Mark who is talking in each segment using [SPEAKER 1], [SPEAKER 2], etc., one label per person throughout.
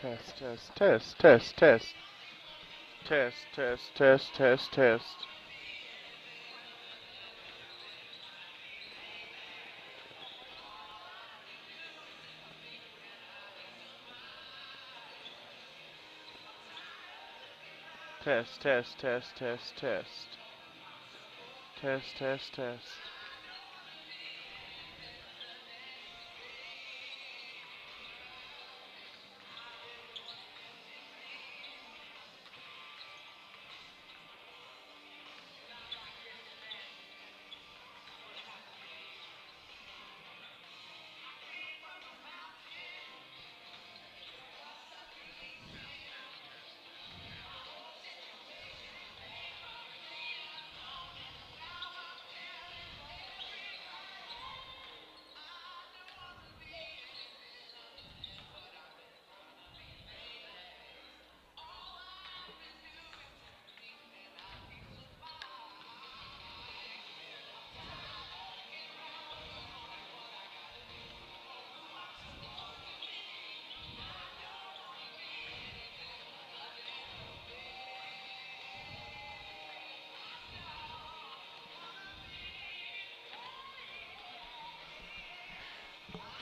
[SPEAKER 1] Test, test, test, test, test. Test, test, test, test, test. Test, test, test, test, test. Test, test, test.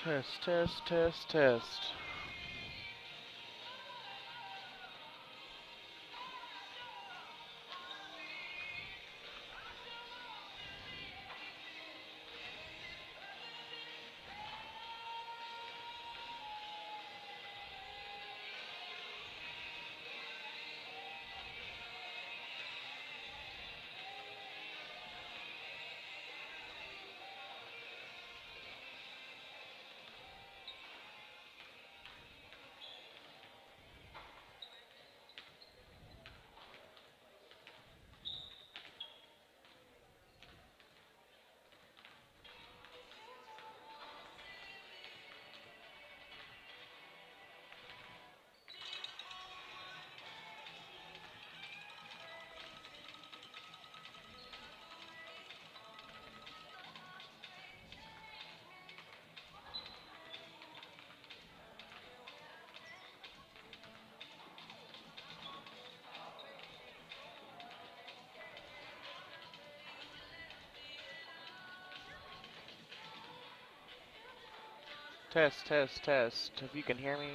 [SPEAKER 1] Test, test, test, test. Test, test, test. If you can hear me,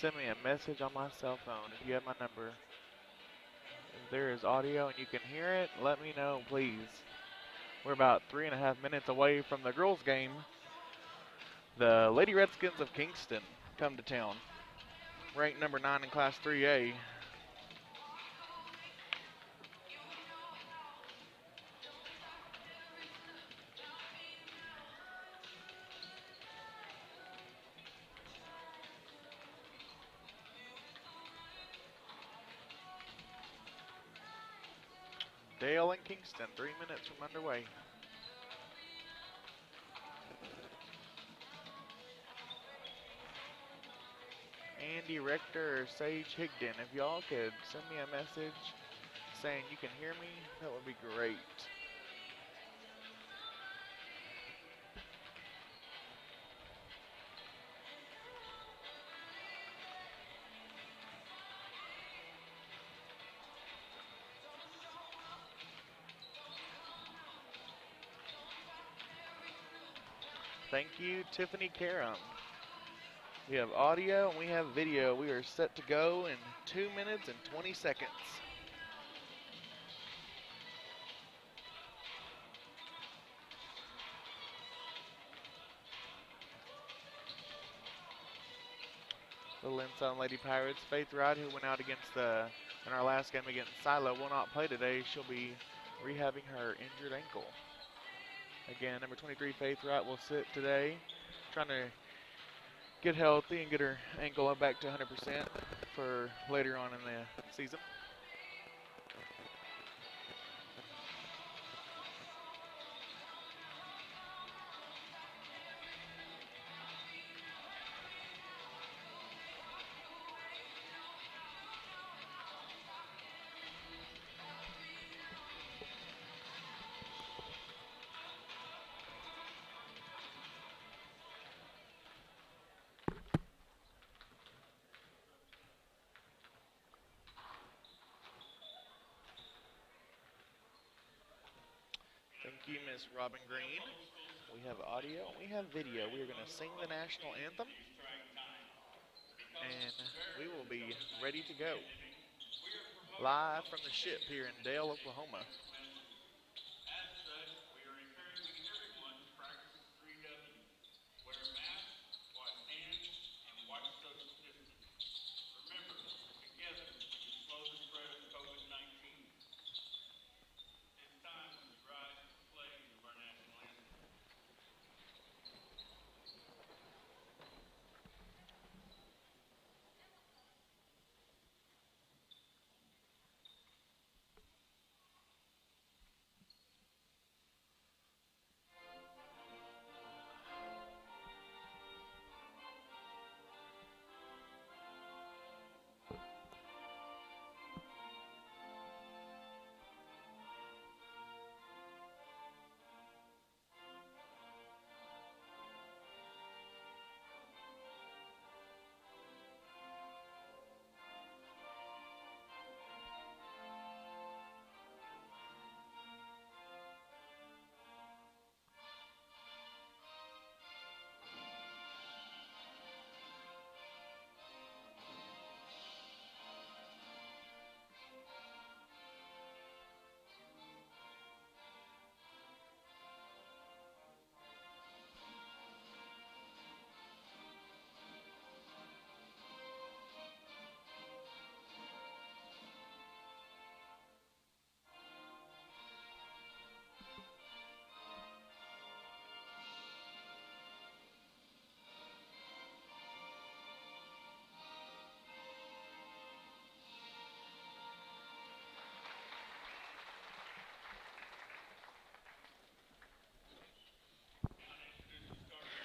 [SPEAKER 1] send me a message on my cell phone if you have my number. If there is audio and you can hear it, let me know, please. We're about 3.5 minutes away from the girls' game. The Lady Redskins of Kingston come to town, ranked number 9 in Class 3A. Dale and Kingston, 3 minutes from underway. Andy Rector or Sage Higdon, if y'all could send me a message saying you can hear me, that would be great. Thank you, Tiffany Karam. We have audio and we have video. We are set to go in 2 minutes and 20 seconds. Little insight on Lady Pirates. Faith Wright, who went out in our last game against Silo, will not play today. She'll be rehabbing her injured ankle. Again, number 23, Faith Wright, will sit today, trying to get healthy and get her ankle back to 100% for later on in the season. Thank you, Miss Robin Green. We have audio, we have video. We are going to sing the national anthem, and we will be ready to go. Live from the ship here in Dale, Oklahoma.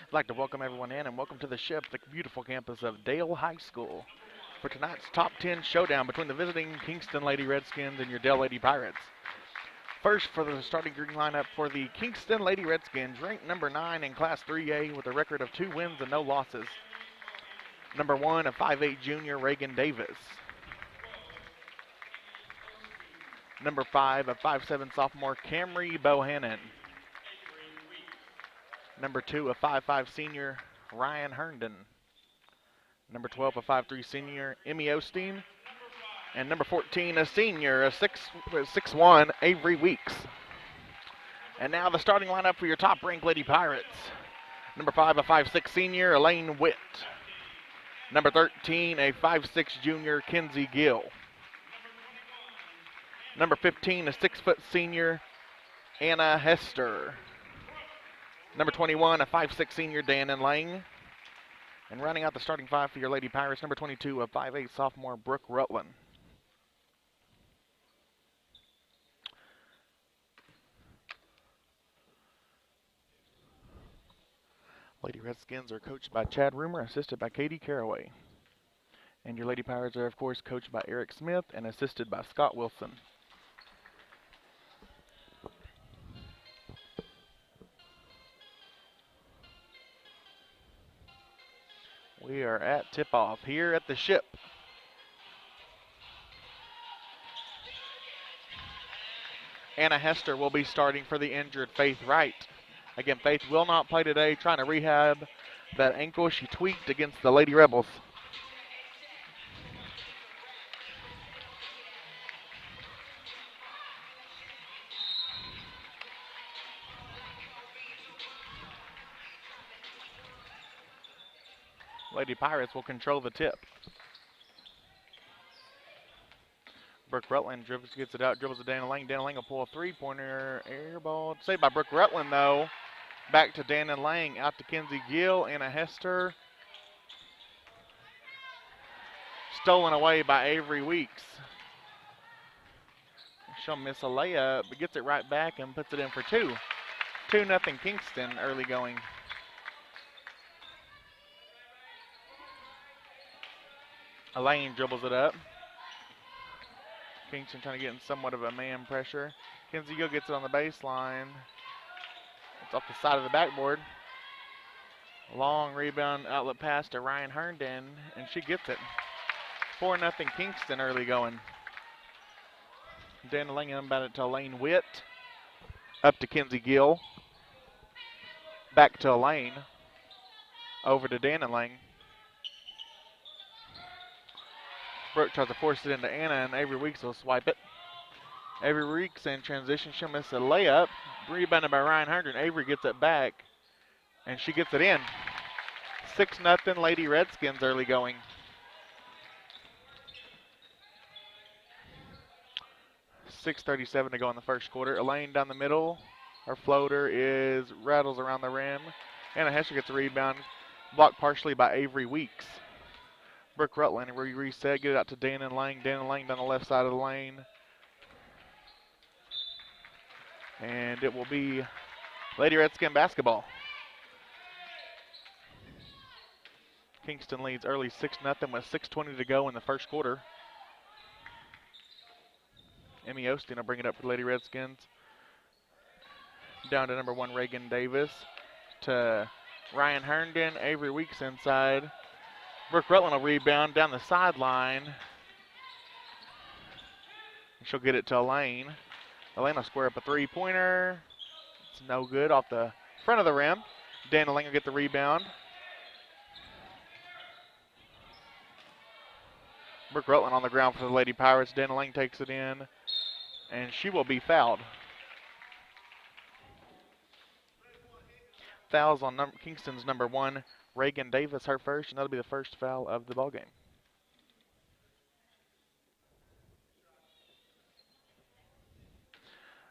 [SPEAKER 1] I'd like to welcome everyone in and welcome to the ship, the beautiful campus of Dale High School, for tonight's top 10 showdown between the visiting Kingston Lady Redskins and your Dale Lady Pirates. First, for the starting green lineup for the Kingston Lady Redskins, ranked number 9 in Class 3A with a record of 2 wins and no losses. Number 1, a 5'8 junior, Reagan Davis. Number 5, a 5'7 sophomore, Camry Bohannon. Number 2, a 5'5 senior, Ryan Herndon. Number 12, a 5'3 senior, Emmy Osteen. And number 14, a senior, a 6'1, Avery Weeks. And now the starting lineup for your top-ranked Lady Pirates. Number 5, a 5'6 senior, Elaine Witt. Number 13, a 5'6 junior, Kenzie Gill. Number 15, a 6' senior, Anna Hester. Number 21, a 5'6 senior, Dannon Lang. And rounding out the starting 5 for your Lady Pirates, number 22, a 5'8 sophomore, Brooke Rutland. Lady Redskins are coached by Chad Rumor, assisted by Katie Caraway. And your Lady Pirates are, of course, coached by Eric Smith and assisted by Scott Wilson. We are at tip-off here at the ship. Anna Hester will be starting for the injured Faith Wright. Again, Faith will not play today, trying to rehab that ankle she tweaked against the Lady Rebels. Lady Pirates will control the tip. Brooke Rutland gets it out, dribbles to Dannon Lang. Dannon Lang will pull a three-pointer, air ball. Saved by Brooke Rutland, though. Back to Dannon Lang, out to Kenzie Gill, Anna Hester. Stolen away by Avery Weeks. She'll miss a layup, but gets it right back and puts it in for 2. 2-0 Kingston early going. Elaine dribbles it up. Kingston trying to get in somewhat of a man pressure. Kenzie Gill gets it on the baseline. It's off the side of the backboard. Long rebound outlet pass to Ryan Herndon, and she gets it. 4-0 Kingston early going. Dan Langham about it to Elaine Witt. Up to Kenzie Gill. Back to Elaine. Over to Dan and Lang. Brooke tries to force it into Anna, and Avery Weeks will swipe it. Avery Weeks in transition. She'll miss a layup. Rebounded by Ryan Herndon. Avery gets it back, and she gets it in. 6-0 Lady Redskins early going. .6:37 to go in the first quarter. Elaine down the middle. Her floater rattles around the rim. Anna Hester gets a rebound. Blocked partially by Avery Weeks. Brooke Rutland reset. Get it out to Dan and Lang. Dan and Lang down the left side of the lane. And it will be Lady Redskin basketball. Kingston leads early 6-0 with 6:20 to go in the first quarter. Emmy Osteen will bring it up for the Lady Redskins. Down to number 1, Reagan Davis. To Ryan Herndon. Avery Weeks inside. Brooke Rutland will rebound down the sideline. She'll get it to Elaine. Elaine will square up a three-pointer. It's no good off the front of the rim. Dan Elaine will get the rebound. Brooke Rutland on the ground for the Lady Pirates. Dan Elaine takes it in, and she will be fouled. Fouls on Kingston's number 1, Reagan Davis, her first, and that'll be the first foul of the ballgame.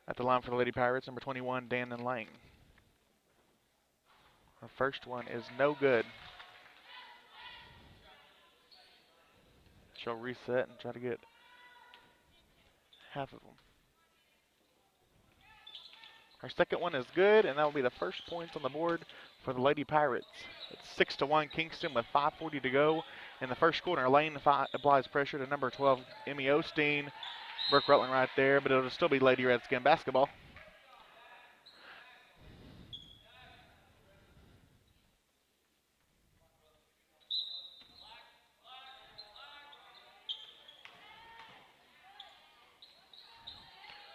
[SPEAKER 1] At the line for the Lady Pirates, number 21, Dan and Lang. Her first one is no good. She'll reset and try to get half of them. Her second one is good, and that will be the first points on the board for the Lady Pirates. It's 6-1 Kingston with 5:40 to go in the first quarter. Elaine applies pressure to number 12, Emmy Osteen. Brooke Rutland right there, but it'll still be Lady Redskin basketball.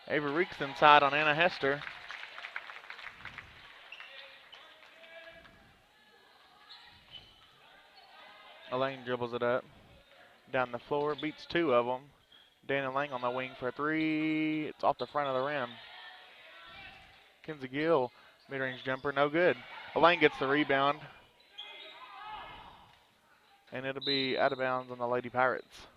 [SPEAKER 1] Avery Weeks inside on Anna Hester. Elaine dribbles it up. Down the floor, beats 2 of them. Dana Lang on the wing for a 3. It's off the front of the rim. Kenzie Gill, mid-range jumper, no good. Elaine gets the rebound. And it'll be out of bounds on the Lady Pirates.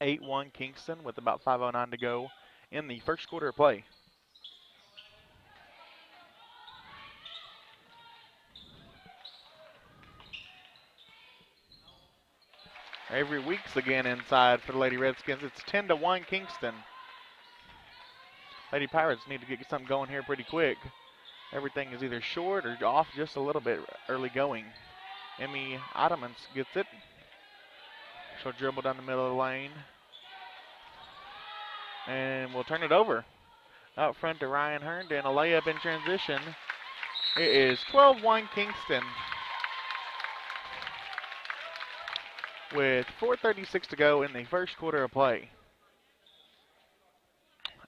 [SPEAKER 1] .81 Kingston with about 5:09 to go in the first quarter of play. Avery Weeks again inside for the Lady Redskins. It's 10-1 Kingston. Lady Pirates need to get something going here pretty quick. Everything is either short or off just a little bit early going. Emmy Ottomans gets it. She'll dribble down the middle of the lane. And we'll turn it over. Out front to Ryan Herndon. A layup in transition. It is 12-1 Kingston. With 4:36 to go in the first quarter of play.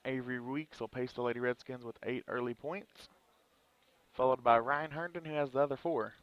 [SPEAKER 1] Avery Weeks will pace the Lady Redskins with 8 early points, followed by Ryan Herndon, who has the other 4.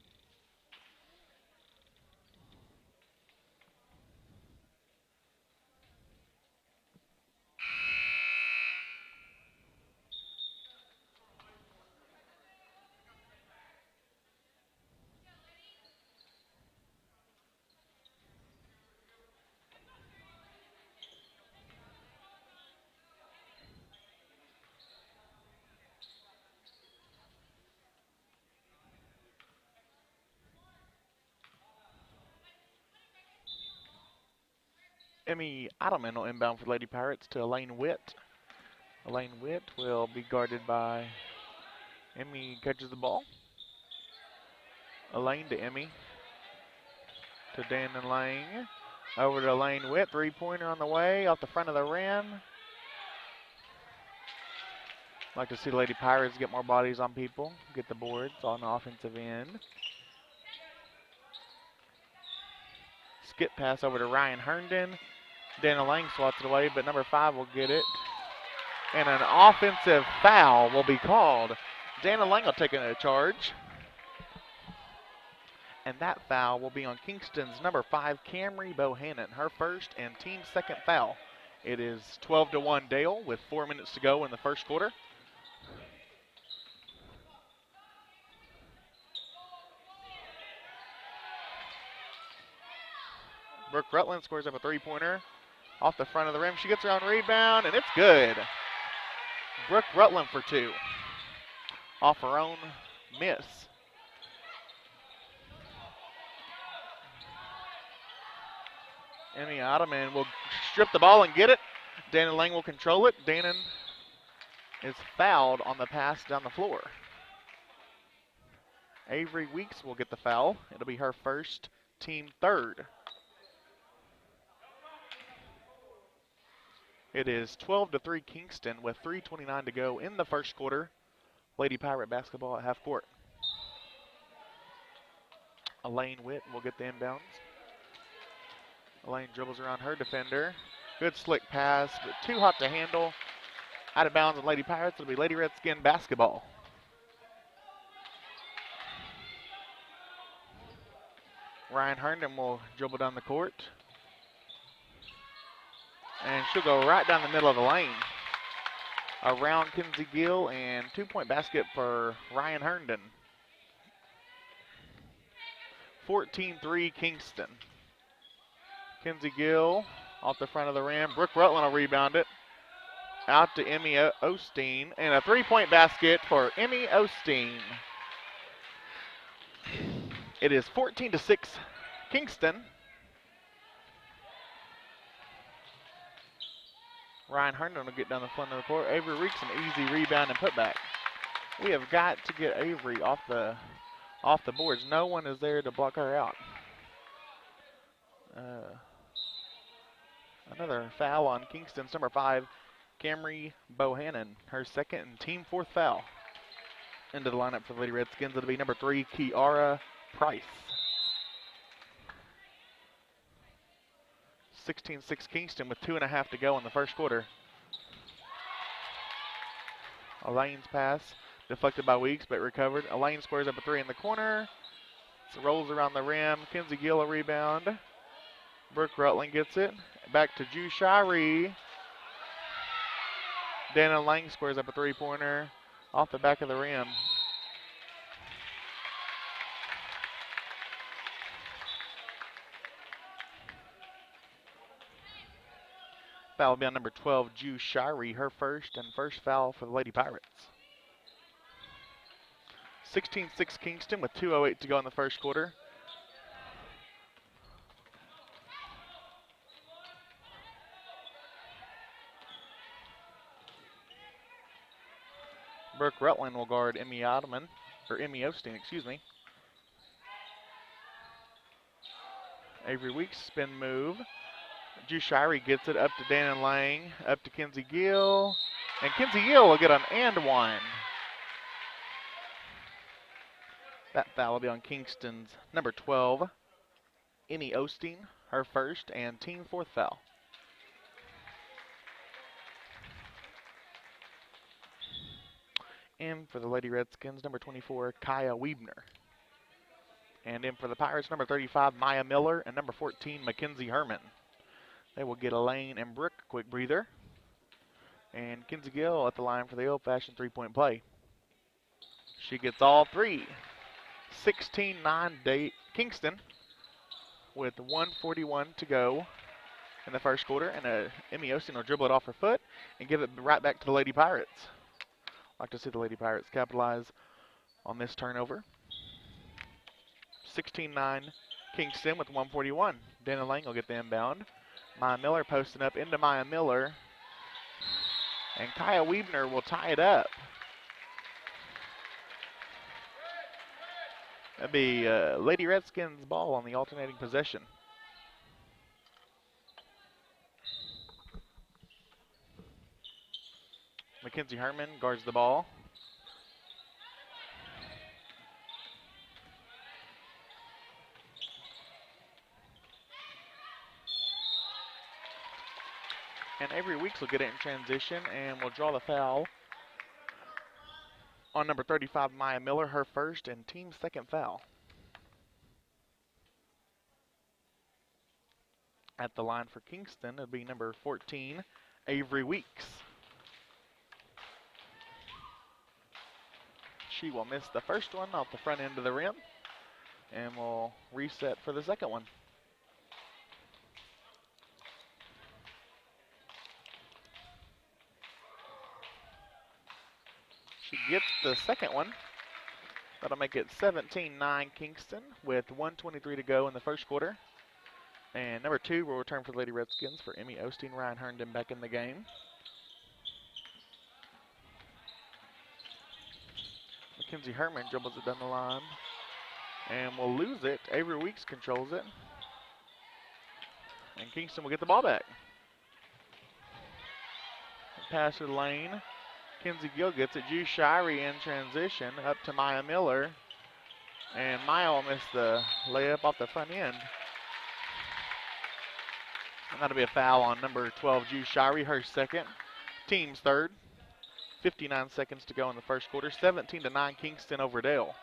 [SPEAKER 1] Emmy Ottoman will inbound for Lady Pirates to Elaine Witt. Elaine Witt will be guarded by Emmy. Catches the ball. Elaine to Emmy. To Dan and Lang. Over to Elaine Witt. 3-pointer on the way off the front of the rim. Like to see the Lady Pirates get more bodies on people, get the boards on the offensive end. Skip pass over to Ryan Herndon. Dana Lang swats it away, but number 5 will get it. And an offensive foul will be called. Dana Lang will take a charge. And that foul will be on Kingston's number 5, Camry Bohannon, her first and team's second foul. It is 12-1 Dale with 4 minutes to go in the first quarter. Brooke Rutland scores up a three-pointer off the front of the rim. She gets her own rebound, and it's good. Brooke Rutland for 2 off her own miss. Emmy Ottoman will strip the ball and get it. Dana Lang will control it. Dana is fouled on the pass down the floor. Avery Weeks will get the foul. It'll be her first, team third. It is 12-3 Kingston with 3:29 to go in the first quarter. Lady Pirate basketball at half court. Elaine Witt will get the inbounds. Elaine dribbles around her defender. Good slick pass, but too hot to handle. Out of bounds on Lady Pirates. It'll be Lady Redskin basketball. Ryan Herndon will dribble down the court. And she'll go right down the middle of the lane. Around Kinsey Gill, and 2-point basket for Ryan Herndon. 14-3 Kingston. Kinsey Gill off the front of the rim. Brooke Rutland will rebound it. Out to Emmy Osteen, and a 3-point basket for Emmy Osteen. It is 14-6 Kingston. Ryan Herndon will get down the front of the court. Avery Reeks an easy rebound and putback. We have got to get Avery off the boards. No one is there to block her out. Another foul on Kingston's number 5, Camry Bohannon, her second and team 4th foul. Into the lineup for the Lady Redskins, it'll be number 3, Kiara Price. 16-6 Kingston with 2.5 to go in the first quarter. Elaine's pass deflected by Weeks, but recovered. Elaine squares up a 3 in the corner. Rolls around the rim. Kinsey Gill a rebound. Brooke Rutland gets it. Back to Ju Shirey. Dana Lang squares up a 3-pointer off the back of the rim. Foul will be on number 12, Ju Shirey, her first and first foul for the Lady Pirates. 16-6 Kingston with 2:08 to go in the first quarter. Brooke Rutland will guard Emmy Osteen, excuse me. Avery Weeks spin move. Ju Shirey gets it up to Dana Lang, up to Kinsey Gill, and Kinsey Gill will get an and one. That foul will be on Kingston's number 12, Emmy Osteen, her first and team 4th foul. In for the Lady Redskins, number 24, Kaya Weebner. And in for the Pirates, number 35, Maya Miller, and number 14, Mackenzie Herman. They will get Elaine and Brooke a quick breather. And Kinsey Gill at the line for the old-fashioned 3-point play. She gets all 3. 16-9 Kingston with 1:41 to go in the first quarter. And Emmy Osteen will dribble it off her foot and give it right back to the Lady Pirates. Like to see the Lady Pirates capitalize on this turnover. 16-9 Kingston with 1:41. Dana Lang will get the inbound. Maya Miller posting up into Maya Miller. And Kaya Weebner will tie it up. That'd be Lady Redskins ball on the alternating possession. Mackenzie Herman guards the ball. And Avery Weeks will get it in transition and will draw the foul on number 35, Maya Miller, her first and team's second foul. At the line for Kingston, it'll be number 14, Avery Weeks. She will miss the first one off the front end of the rim and will reset for the second one. She gets the second one. That'll make it 17-9 Kingston with 1:23 to go in the first quarter. And number 2 will return for the Lady Redskins for Emmy Osteen. Ryan Herndon back in the game. Mackenzie Herman dribbles it down the line and will lose it. Avery Weeks controls it. And Kingston will get the ball back. Pass to the lane. Kenzie Gill gets it. Ju Shirey in transition up to Maya Miller. And Maya will miss the layup off the front end. And that'll be a foul on number 12, Ju Shirey, her second. Team's third. 59 seconds to go in the first quarter. 17-9 Kingston over Dale.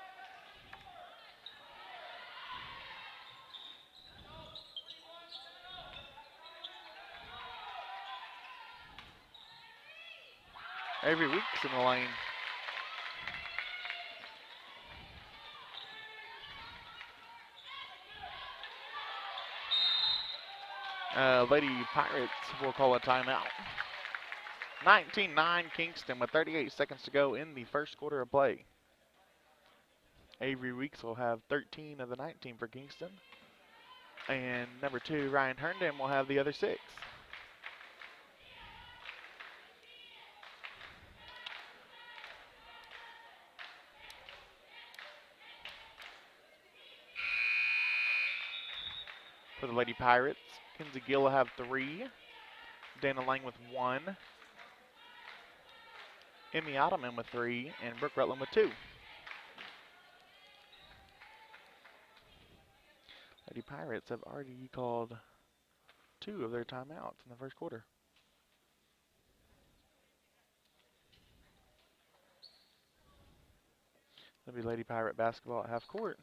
[SPEAKER 1] Avery Weeks in the lane. Lady Pirates will call a timeout. 19-9 Kingston with 38 seconds to go in the first quarter of play. Avery Weeks will have 13 of the 19 for Kingston. And number 2, Ryan Herndon, will have the other 6. For the Lady Pirates, Kenzie Gill will have 3. Dana Lang with 1. Emmy Ottoman with 3. And Brooke Rutland with 2. Lady Pirates have already called 2 of their timeouts in the first quarter. That'll be Lady Pirate basketball at half court.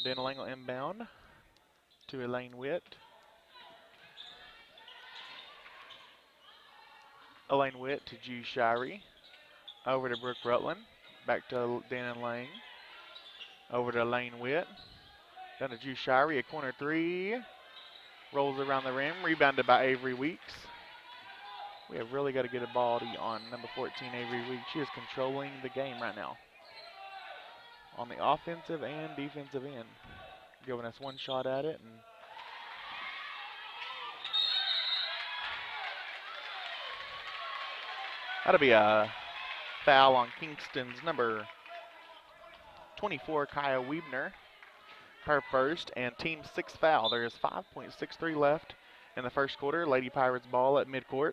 [SPEAKER 1] Dana Lang will inbound to Elaine Witt. Elaine Witt to Ju Shirey. Over to Brooke Rutland. Back to Dana Lang. Over to Elaine Witt. Down to Ju Shirey, a corner 3. Rolls around the rim, rebounded by Avery Weeks. We have really got to get a ball on number 14, Avery Weeks. She is controlling the game right now. On the offensive and defensive end. Giving us one shot at it. And that'll be a foul on Kingston's number 24, Kaya Weebner. Her first and team 6th foul. There is 5.63 left in the first quarter. Lady Pirates ball at midcourt.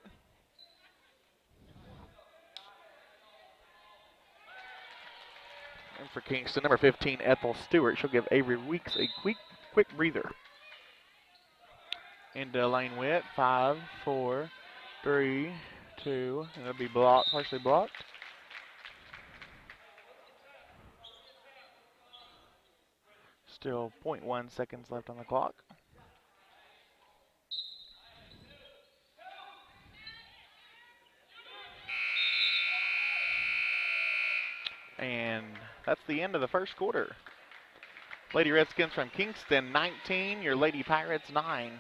[SPEAKER 1] And for Kingston, number 15, Ethel Stewart. She'll give Avery Weeks a quick breather. Into Elaine Witt. 5, 4, 3, 2. And it'll be blocked, partially blocked. Still 0.1 seconds left on the clock. And that's the end of the first quarter. Lady Redskins from Kingston 19, your Lady Pirates 9.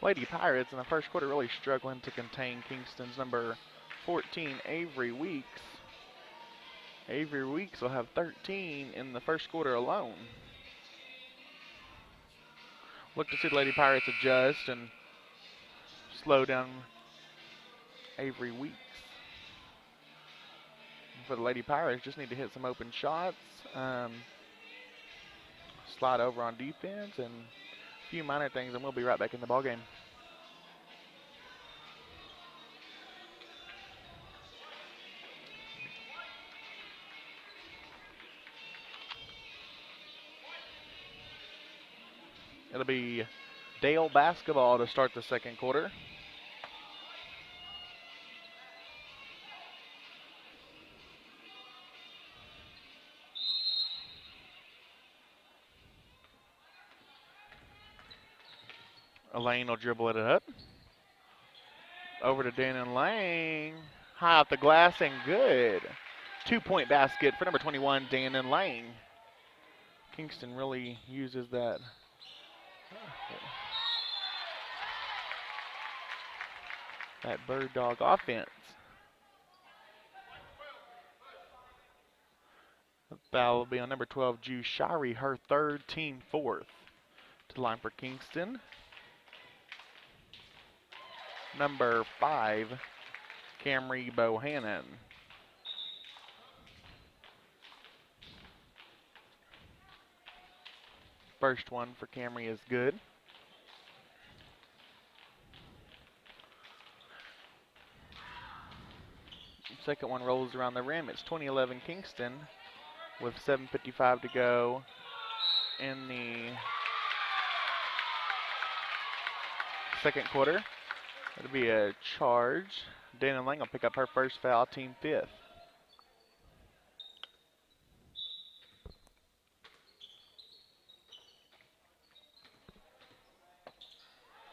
[SPEAKER 1] Lady Pirates in the first quarter really struggling to contain Kingston's number 14, Avery Weeks. Avery Weeks will have 13 in the first quarter alone. Look to see the Lady Pirates adjust and slow down Avery Weeks. For the Lady Pirates, just need to hit some open shots, slide over on defense, and a few minor things, and we'll be right back in the ballgame. It'll be Dale basketball to start the second quarter. Elaine will dribble it up. Over to Dannon Lang. High off the glass and good. 2-point basket for number 21, Dannon Lang. Kingston really uses that bird dog offense. The foul will be on number 12, Ju Shari, her third, team fourth. To the line for Kingston. Number 5, Camry Bohannon. First one for Camry is good. Second one rolls around the rim. It's 2011 Kingston with 7:55 to go in the second quarter. It'll be a charge. Dana Lang will pick up her first foul, team fifth.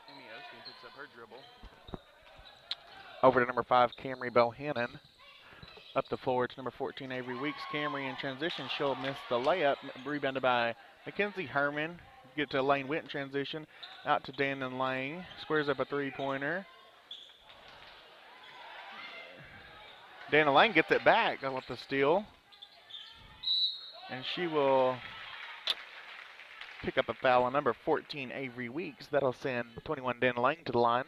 [SPEAKER 1] Amy Osteen picks up her dribble. Over to number 5, Camry Bohannon. Up the floor to number 14, Avery Weeks. Camry in transition. She'll miss the layup. Rebounded by Mackenzie Herman. Get to Lane Witt in transition. Out to Dannon Lang. Squares up a three-pointer. Dannon Lang gets it back with the steal. And she will pick up a foul on number 14, Avery Weeks. That'll send 21, Dannon Lang to the line.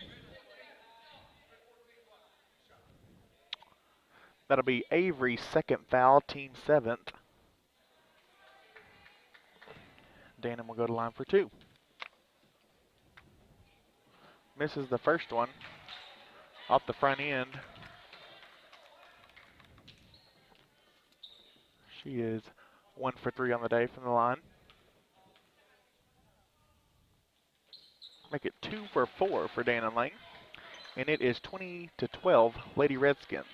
[SPEAKER 1] That'll be Avery's second foul, team seventh. Dannon will go to the line for 2. Misses the first one off the front end. She is 1 for 3 on the day from the line. Make it 2 for 4 for Dannon Lang. And it is 20-12, Lady Redskins.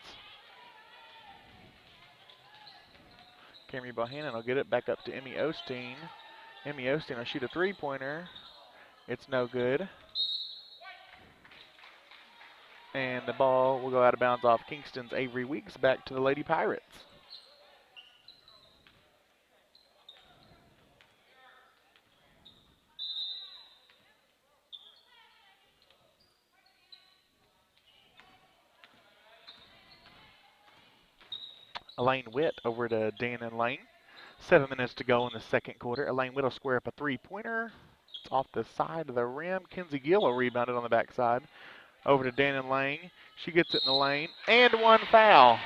[SPEAKER 1] Camry Bohannon will get it back up to Emmy Osteen. Emmy Osteen will shoot a three-pointer. It's no good. And the ball will go out of bounds off Kingston's Avery Weeks, back to the Lady Pirates. Elaine Witt over to Dannon Lang. 7 minutes to go in the second quarter. Elaine Witt will square up a three-pointer. It's off the side of the rim. Kenzie Gill will rebound it on the backside. Over to Dannon Lang. She gets it in the lane. And one foul.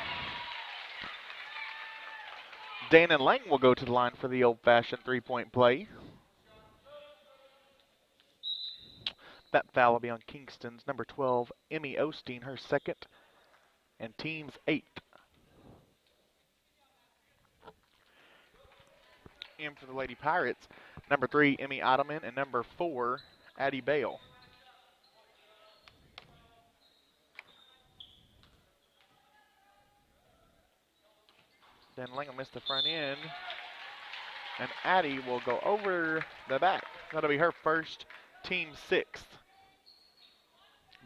[SPEAKER 1] Dannon Lang will go to the line for the old-fashioned three-point play. That foul will be on Kingston's number 12, Emmy Osteen, her second, and team's 8th. In for the Lady Pirates, number 3, Emmy Ottoman, and number 4, Addie Bale. Then Lang will miss the front end, and Addie will go over the back. That'll be her first, team 6th.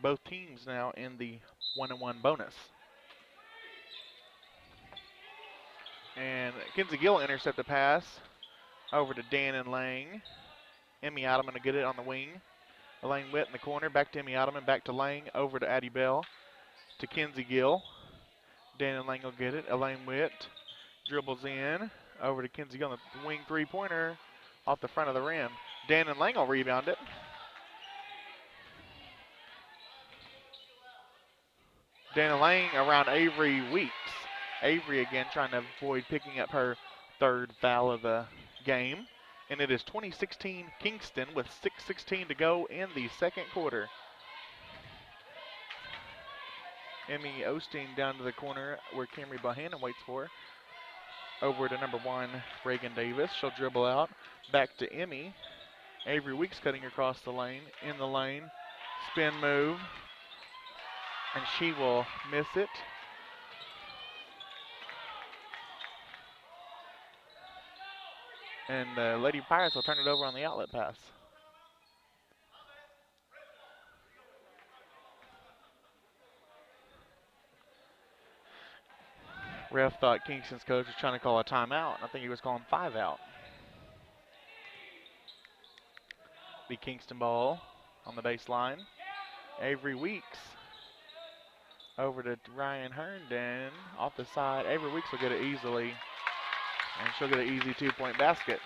[SPEAKER 1] Both teams now in the 1-on-1 bonus. And Kenzie Gill will intercept the pass. Over to Dannon Lang. Emmy Ottoman to get it on the wing. Elaine Witt in the corner. Back to Emmy Ottoman. Back to Lang. Over to Addie Bell. To Kenzie Gill. Dannon Lang will get it. Elaine Witt dribbles in. Over to Kinsey on the wing three-pointer. Off the front of the rim. Dannon Lang will rebound it. Dannon Lang around Avery Weeks. Avery again trying to avoid picking up her third foul of the game. And it is 2016 Kingston with 6:16 to go in the second quarter. Emmy Osteen down to the corner where Camry Bohannon waits for. Over to number 1, Reagan Davis. She'll dribble out. Back to Emmy. Avery Weeks cutting across the lane. In the lane. Spin move. And she will miss it. And the Lady Pirates will turn it over on the outlet pass. Ref thought Kingston's coach was trying to call a timeout. I think he was calling 5 out. The Kingston ball on the baseline. Avery Weeks over to Ryan Herndon off the side. Avery Weeks will get it easily, and she'll get an easy 2-point basket.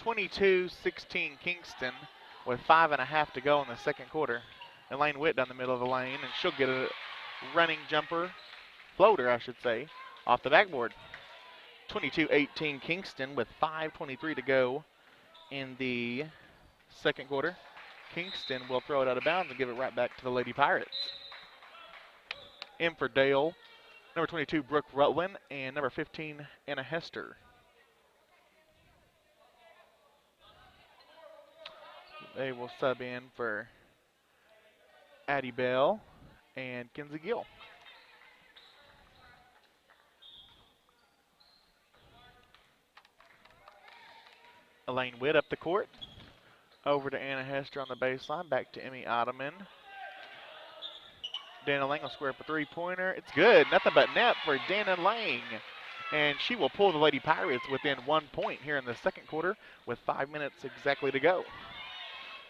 [SPEAKER 1] 22-16 Kingston with 5.5 to go in the second quarter. Elaine Witt down the middle of the lane, and she'll get a running jumper, floater I should say, off the backboard. 22-18 Kingston with 5:23 to go in the second quarter. Kingston will throw it out of bounds and give it right back to the Lady Pirates. In for Dale, number 22 Brooke Rutland, and number 15 Anna Hester. They will sub in for Addie Bell and Kinsey Gill. Elaine Witt up the court. Over to Anna Hester on the baseline. Back to Emmy Ottoman. Dana Lang will square up a three-pointer. It's good. Nothing but net for Dana Lang. And she will pull the Lady Pirates within 1 point here in the second quarter with 5 minutes exactly to go.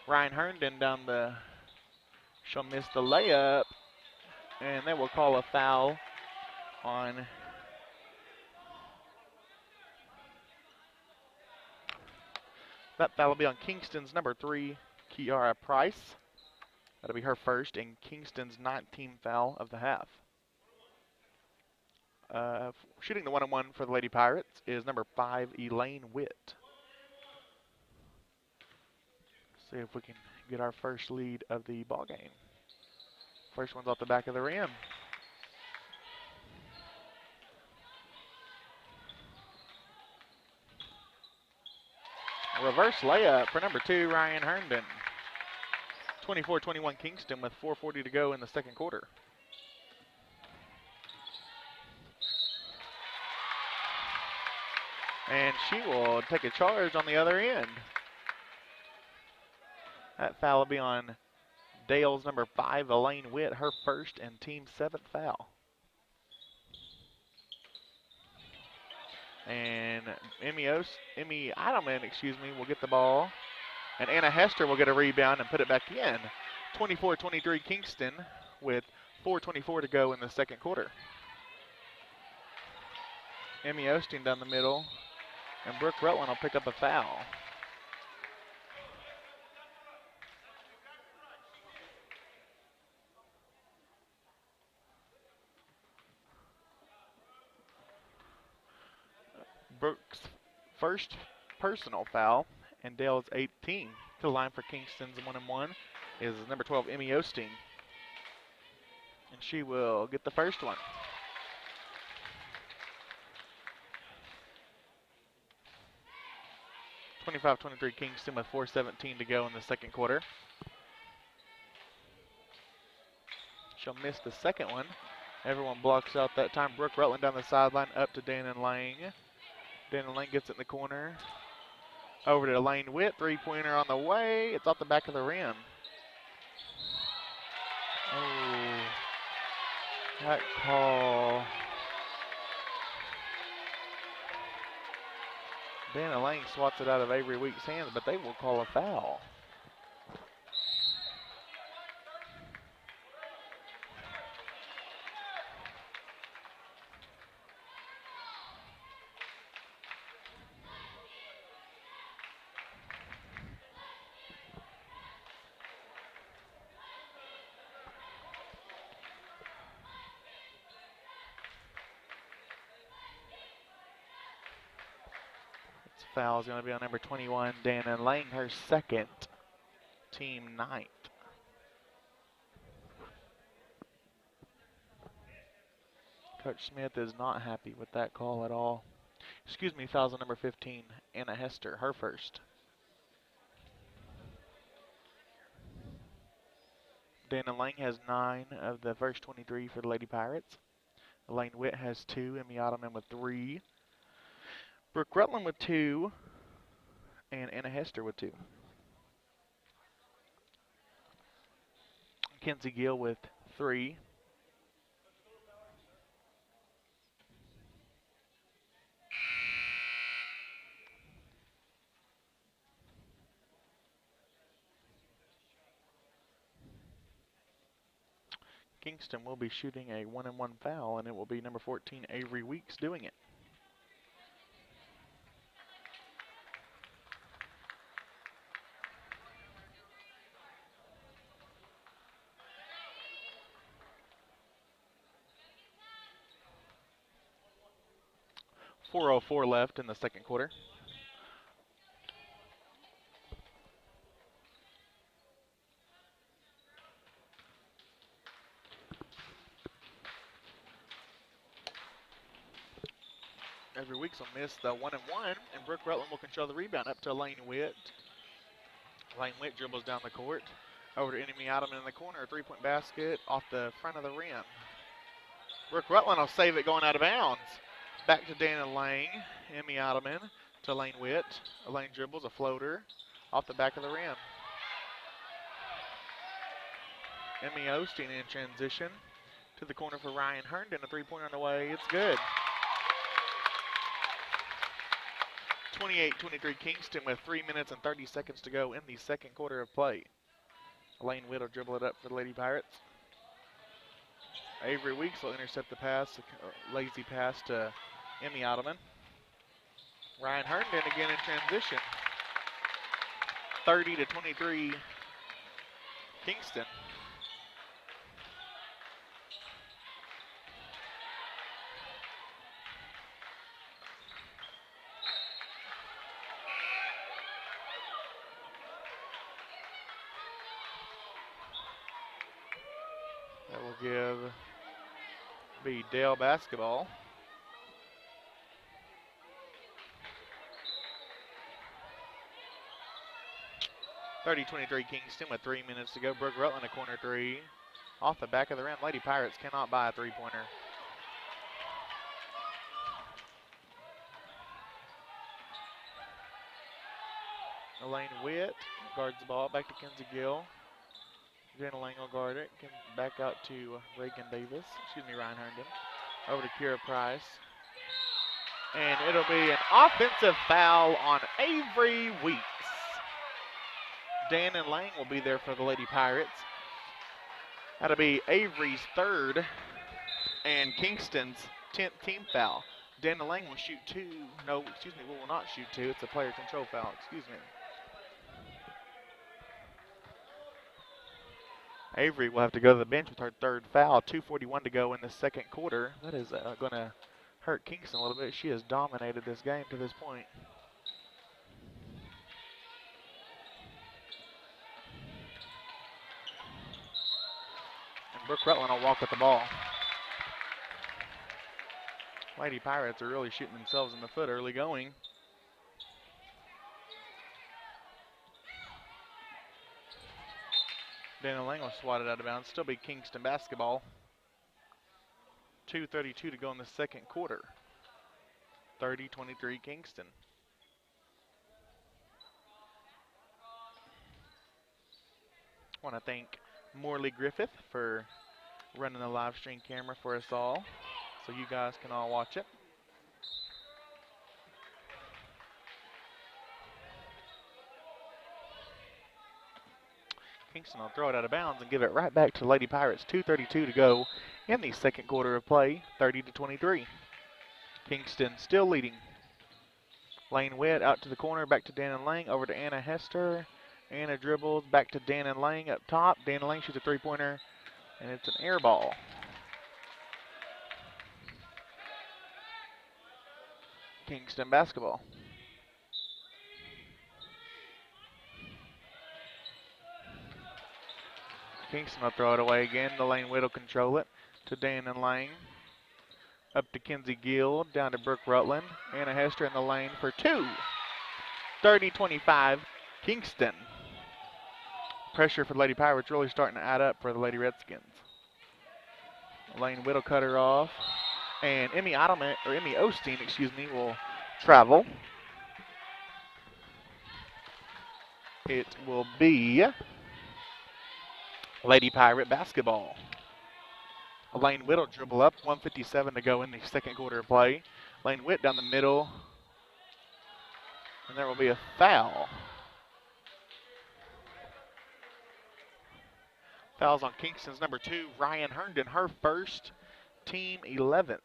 [SPEAKER 1] Ryan Herndon down the, she'll miss the layup. And they will call a foul on that. Foul will be on Kingston's number 3, Kiara Price. That'll be her first and Kingston's 19th foul of the half. Shooting the 1-on-1 for the Lady Pirates is number 5, Elaine Witt. See if we can get our first lead of the ball game. First one's off the back of the rim. Reverse layup for number 2, Ryan Herndon. 24-21 Kingston with 4:40 to go in the second quarter. And she will take a charge on the other end. That foul will be on Dale's number 5, Elaine Witt, her first and team 7th foul. And Emmy Idleman, will get the ball. And Anna Hester will get a rebound and put it back in. 24-23 Kingston with 4:24 to go in the second quarter. Emmy Osteen down the middle. And Brooke Rutland will pick up a foul. Brooke's first personal foul, and Dale's 18. To the line for Kingston's 1-on-1 is number 12, Emmy Osteen. And she will get the first one. (25-23) Kingston with 4:17 to go in the second quarter. She'll miss the second one. Everyone blocks out that time. Brooke Rutland down the sideline, up to Dana Lang. Dana Lang gets it in the corner. Over to Elaine Witt, three-pointer on the way. It's off the back of the rim. Oh, that call. Dana Lang swats it out of Avery Weeks' hands, but they will call a foul. Foul is going to be on number 21, Dana Lang, her second, team 9th. Coach Smith is not happy with that call at all. Excuse me, fouls on number 15, Anna Hester, her first. Dana Lang has 9 of the first 23 for the Lady Pirates. Elaine Witt has 2, Emmy Ottoman with 3. Brooke Rutland with 2, and Anna Hester with 2. Kenzie Gill with 3. Kingston will be shooting a 1-and-1 foul, and it will be number 14, Avery Weeks, doing it. .404 left in the second quarter. Every Weeks will miss the 1-and-1, and Brooke Rutland will control the rebound up to Elaine Witt. Elaine Witt dribbles down the court. Over to Emmy Ottoman in the corner. A three-point basket off the front of the rim. Brooke Rutland will save it going out of bounds. Back to Dana Lang. Emmy Ottoman to Elaine Witt. Elaine dribbles a floater off the back of the rim. Emmy Osteen in transition to the corner for Ryan Herndon. A three-pointer on the way. It's good. 28-23 Kingston with 3 minutes and 30 seconds to go in the second quarter of play. Elaine Witt will dribble it up for the Lady Pirates. Avery Weeks will intercept the pass, a lazy pass to Emmy Ottoman. Ryan Herndon again in transition. 30-23 Kingston. That will be Dale basketball. .30-23 Kingston with 3 minutes to go. Brooke Rutland a corner three. Off the back of the rim. Lady Pirates cannot buy a three-pointer. Elaine Witt guards the ball. Back to Kenzie Gill. Jenna Lang will guard it. Back out to Reagan Davis. Ryan Herndon. Over to Kira Price. And it'll be an offensive foul on Avery Weeks. Dan and Lang will be there for the Lady Pirates. That'll be Avery's third and Kingston's 10th team foul. Dan and Lang will shoot two. No, excuse me, will not shoot two. It's a player control foul, excuse me. Avery will have to go to the bench with her third foul. 2:41 to go in the second quarter. That is going to hurt Kingston a little bit. She has dominated this game to this point. And Brooke Rutland will walk with the ball. Lady Pirates are really shooting themselves in the foot early going. Dana Lang will swat it out of bounds. Still be Kingston basketball. 2:32 to go in the second quarter. 30-23 Kingston. I want to thank Morley Griffith for running the live stream camera for us all, so you guys can all watch it. Kingston will throw it out of bounds and give it right back to Lady Pirates. 2:32 to go in the second quarter of play. 30-23. Kingston still leading. Lane Witt out to the corner, back to Dan and Lang, over to Anna Hester. Anna dribbles back to Dan and Lang up top. Dan and Lang shoots a three-pointer, and it's an air ball. Kingston basketball. Kingston will throw it away again. The Lane Witt will control it to Dan and Lane. Up to Kenzie Gill, down to Brooke Rutland. Anna Hester in the lane for two. 30-25, Kingston. Pressure for the Lady Pirates really starting to add up for the Lady Redskins. Lane Witt will cut her off. And Emmy Osteen, will travel. It will be Lady Pirate basketball. Lane Witt will dribble up, 1:57 to go in the second quarter of play. Lane Witt down the middle, and there will be a foul. Fouls on Kingston's number 2, Ryan Herndon, her first, team 11th.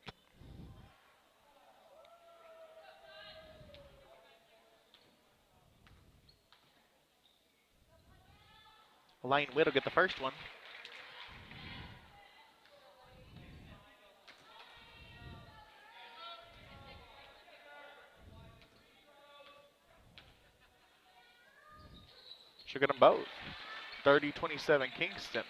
[SPEAKER 1] Lane Witt will get the first one. She'll get them both. 30-27 Kingston.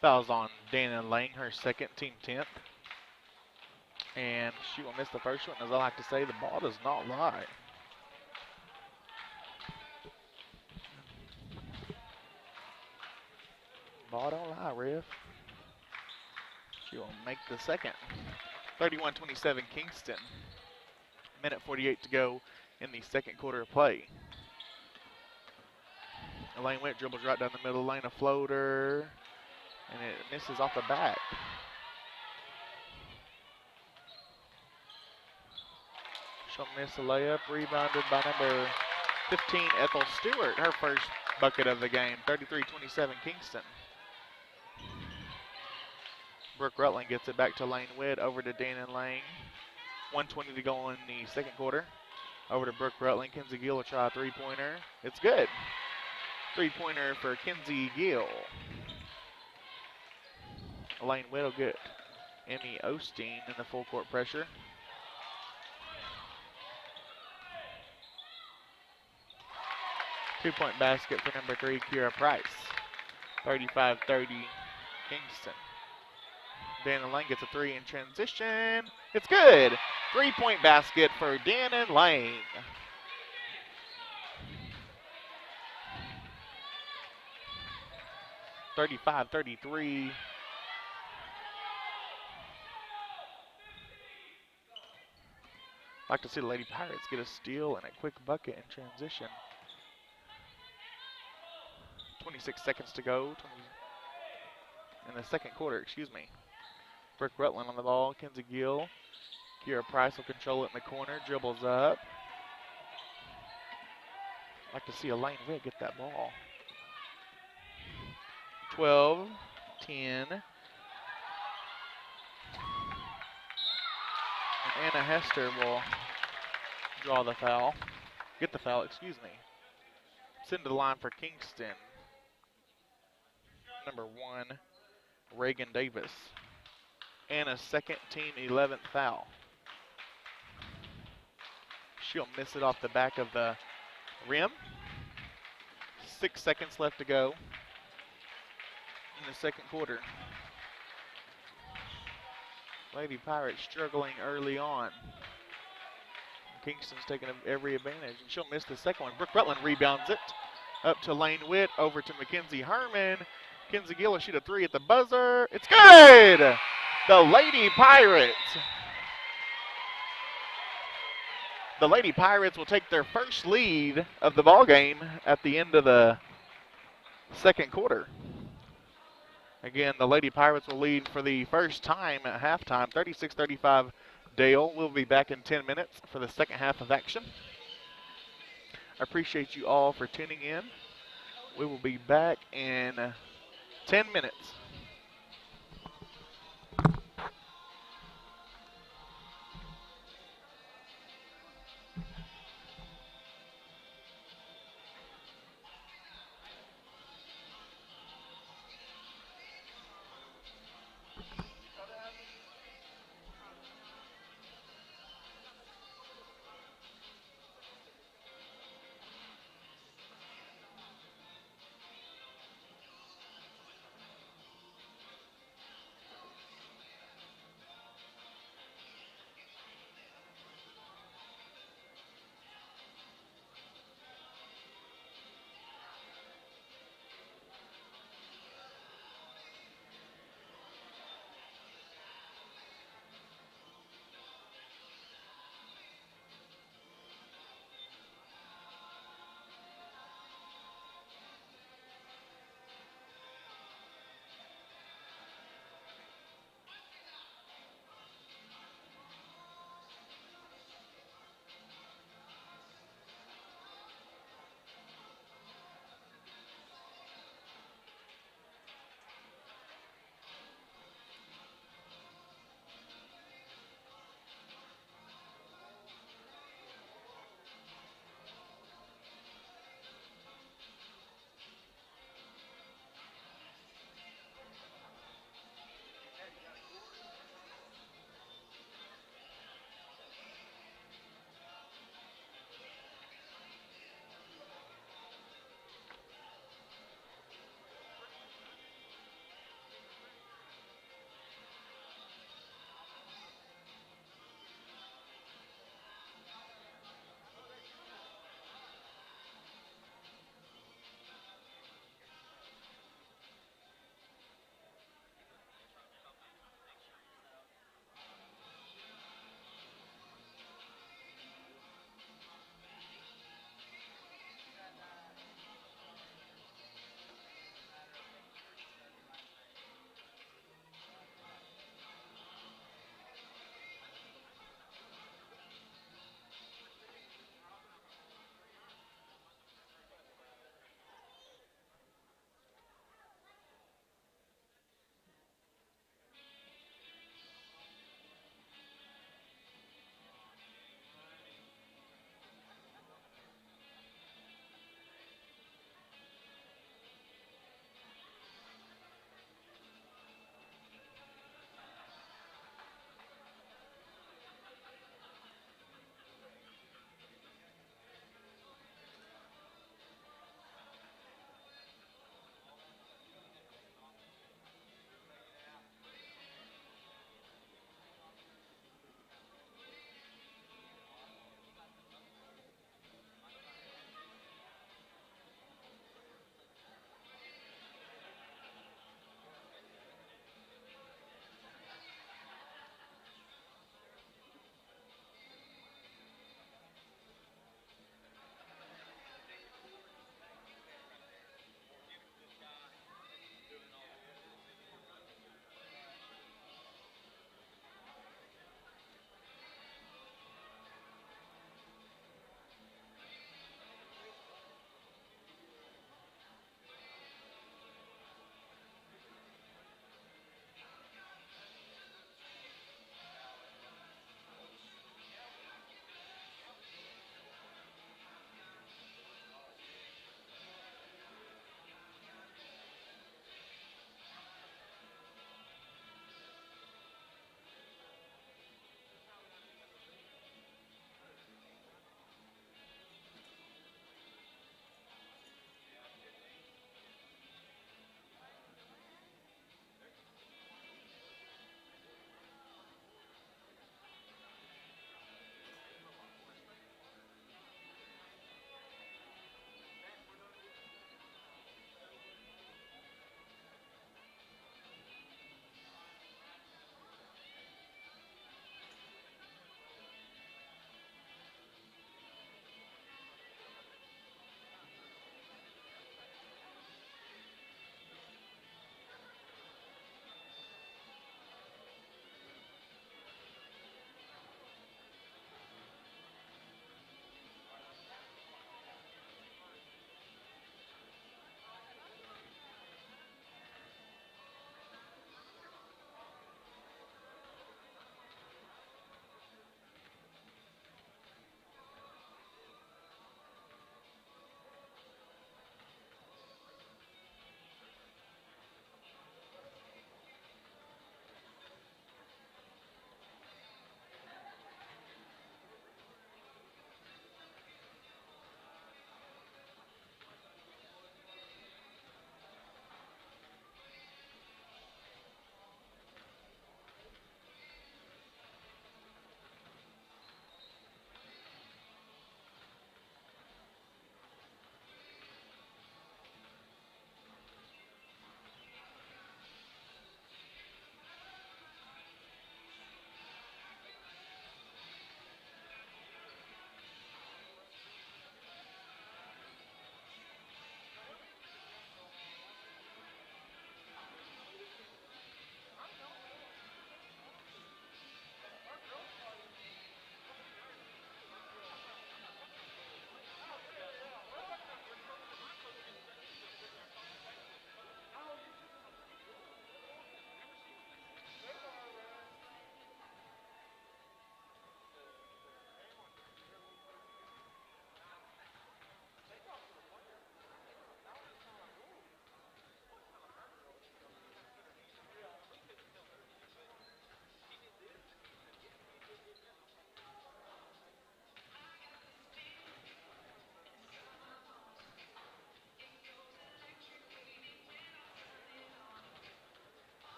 [SPEAKER 1] Fouls on Dana Lang, her second, team 10th. And she will miss the first one. As I like to say, the ball does not lie. Ball don't lie, ref. She will make the second. 31-27 Kingston. Minute 48 to go in the second quarter of play. Lane Witt dribbles right down the middle lane, a floater, and it misses off the back. She'll miss a layup, rebounded by number 15, Ethel Stewart, her first bucket of the game. 33-27 Kingston. Brooke Rutland gets it back to Lane Witt, over to Dana Lang. 1:20 to go in the second quarter. Over to Brooke Rutland. Kenzie Gill will try a three-pointer. It's good. Three-pointer for Kenzie Gill. Lane Witt will get Emmy Osteen in the full court pressure. Two-point basket for number 3, Kira Price. 35-30 Kingston. Dana Lang gets a three in transition. It's good. Three-point basket for Dana Lang. (35-33). Like to see the Lady Pirates get a steal and a quick bucket in transition. 26 seconds to go in the second quarter, Brooke Rutland on the ball, Kenzie Gill. Kira Price will control it in the corner, dribbles up. Like to see Elaine Witt get that ball. 12-10. And Anna Hester will draw the foul. Get the foul, Send to the line for Kingston. Number 1, Reagan Davis. Anna's second, team 11th foul. She'll miss it off the back of the rim. 6 seconds left to go in the second quarter. Lady Pirates struggling early on. Kingston's taking every advantage, and she'll miss the second one. Brooke Rutland rebounds it. Up to Lane Witt, over to Mackenzie Herman. Kenzie Gill will shoot a three at the buzzer. It's good! The Lady Pirates. The Lady Pirates will take their first lead of the ball game at the end of the second quarter. Again, the Lady Pirates will lead for the first time at halftime, 36-35 Dale. We'll be back in 10 minutes for the second half of action. I appreciate you all for tuning in. We will be back in 10 minutes.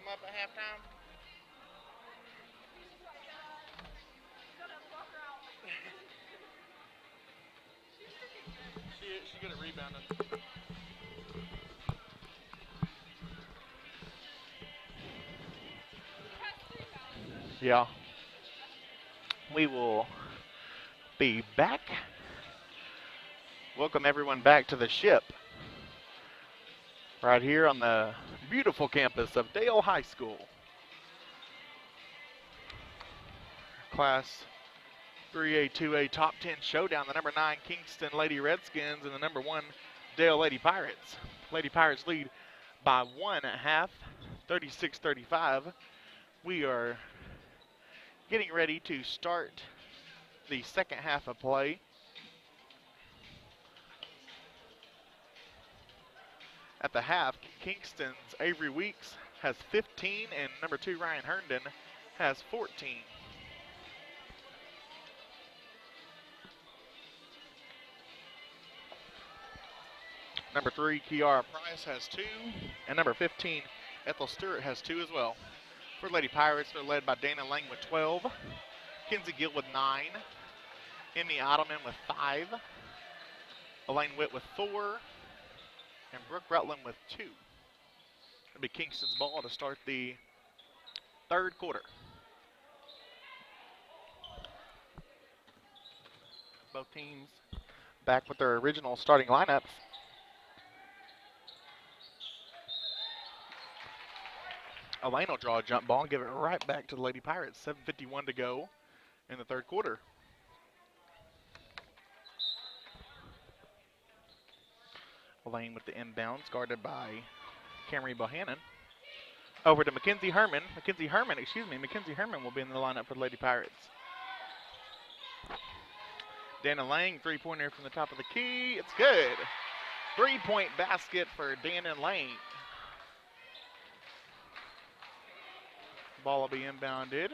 [SPEAKER 1] them up at halftime? She's good at rebounding. Yeah. We will be back. Welcome everyone back to the ship. Right here on the beautiful campus of Dale High School. Class 3A, 2A top 10 showdown. The number 9 Kingston Lady Redskins and the number 1 Dale Lady Pirates. Lady Pirates lead by 1 at half, 36-35. We are getting ready to start the second half of play. At the half, Kingston's Avery Weeks has 15 and number 2 Ryan Herndon has 14. Number 3 Kiara Price has 2 and number 15 Ethel Stewart has 2 as well. For Lady Pirates, they're led by Dana Lang with 12, Kenzie Gill with 9, Emmy Ottoman with 5, Elaine Witt with 4, and Brooke Rutland with 2. It'll be Kingston's ball to start the third quarter. Both teams back with their original starting lineups. Elaine will draw a jump ball and give it right back to the Lady Pirates. 7:51 to go in the third quarter. Elaine with the inbounds, guarded by Camry Bohannon. Over to Mackenzie Herman. Mackenzie Herman will be in the lineup for the Lady Pirates. Dana Lang, three-pointer from the top of the key. It's good. Three-point basket for Dana Lang. Ball will be inbounded.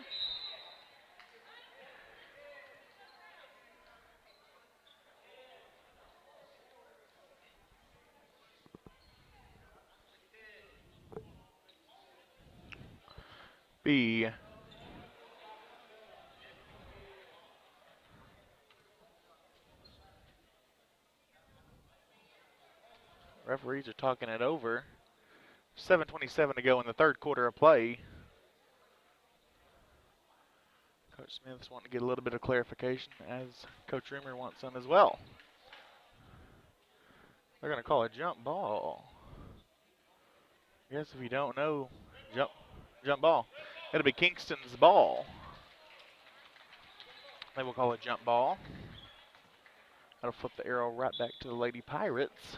[SPEAKER 1] Referees are talking it over. 7:27 to go in the third quarter of play. Coach Smith's wanting to get a little bit of clarification, as Coach Rimmer wants some as well. They're going to call a jump ball. I guess if you don't know, jump ball. It'll be Kingston's ball. They will call a jump ball. That'll flip the arrow right back to the Lady Pirates.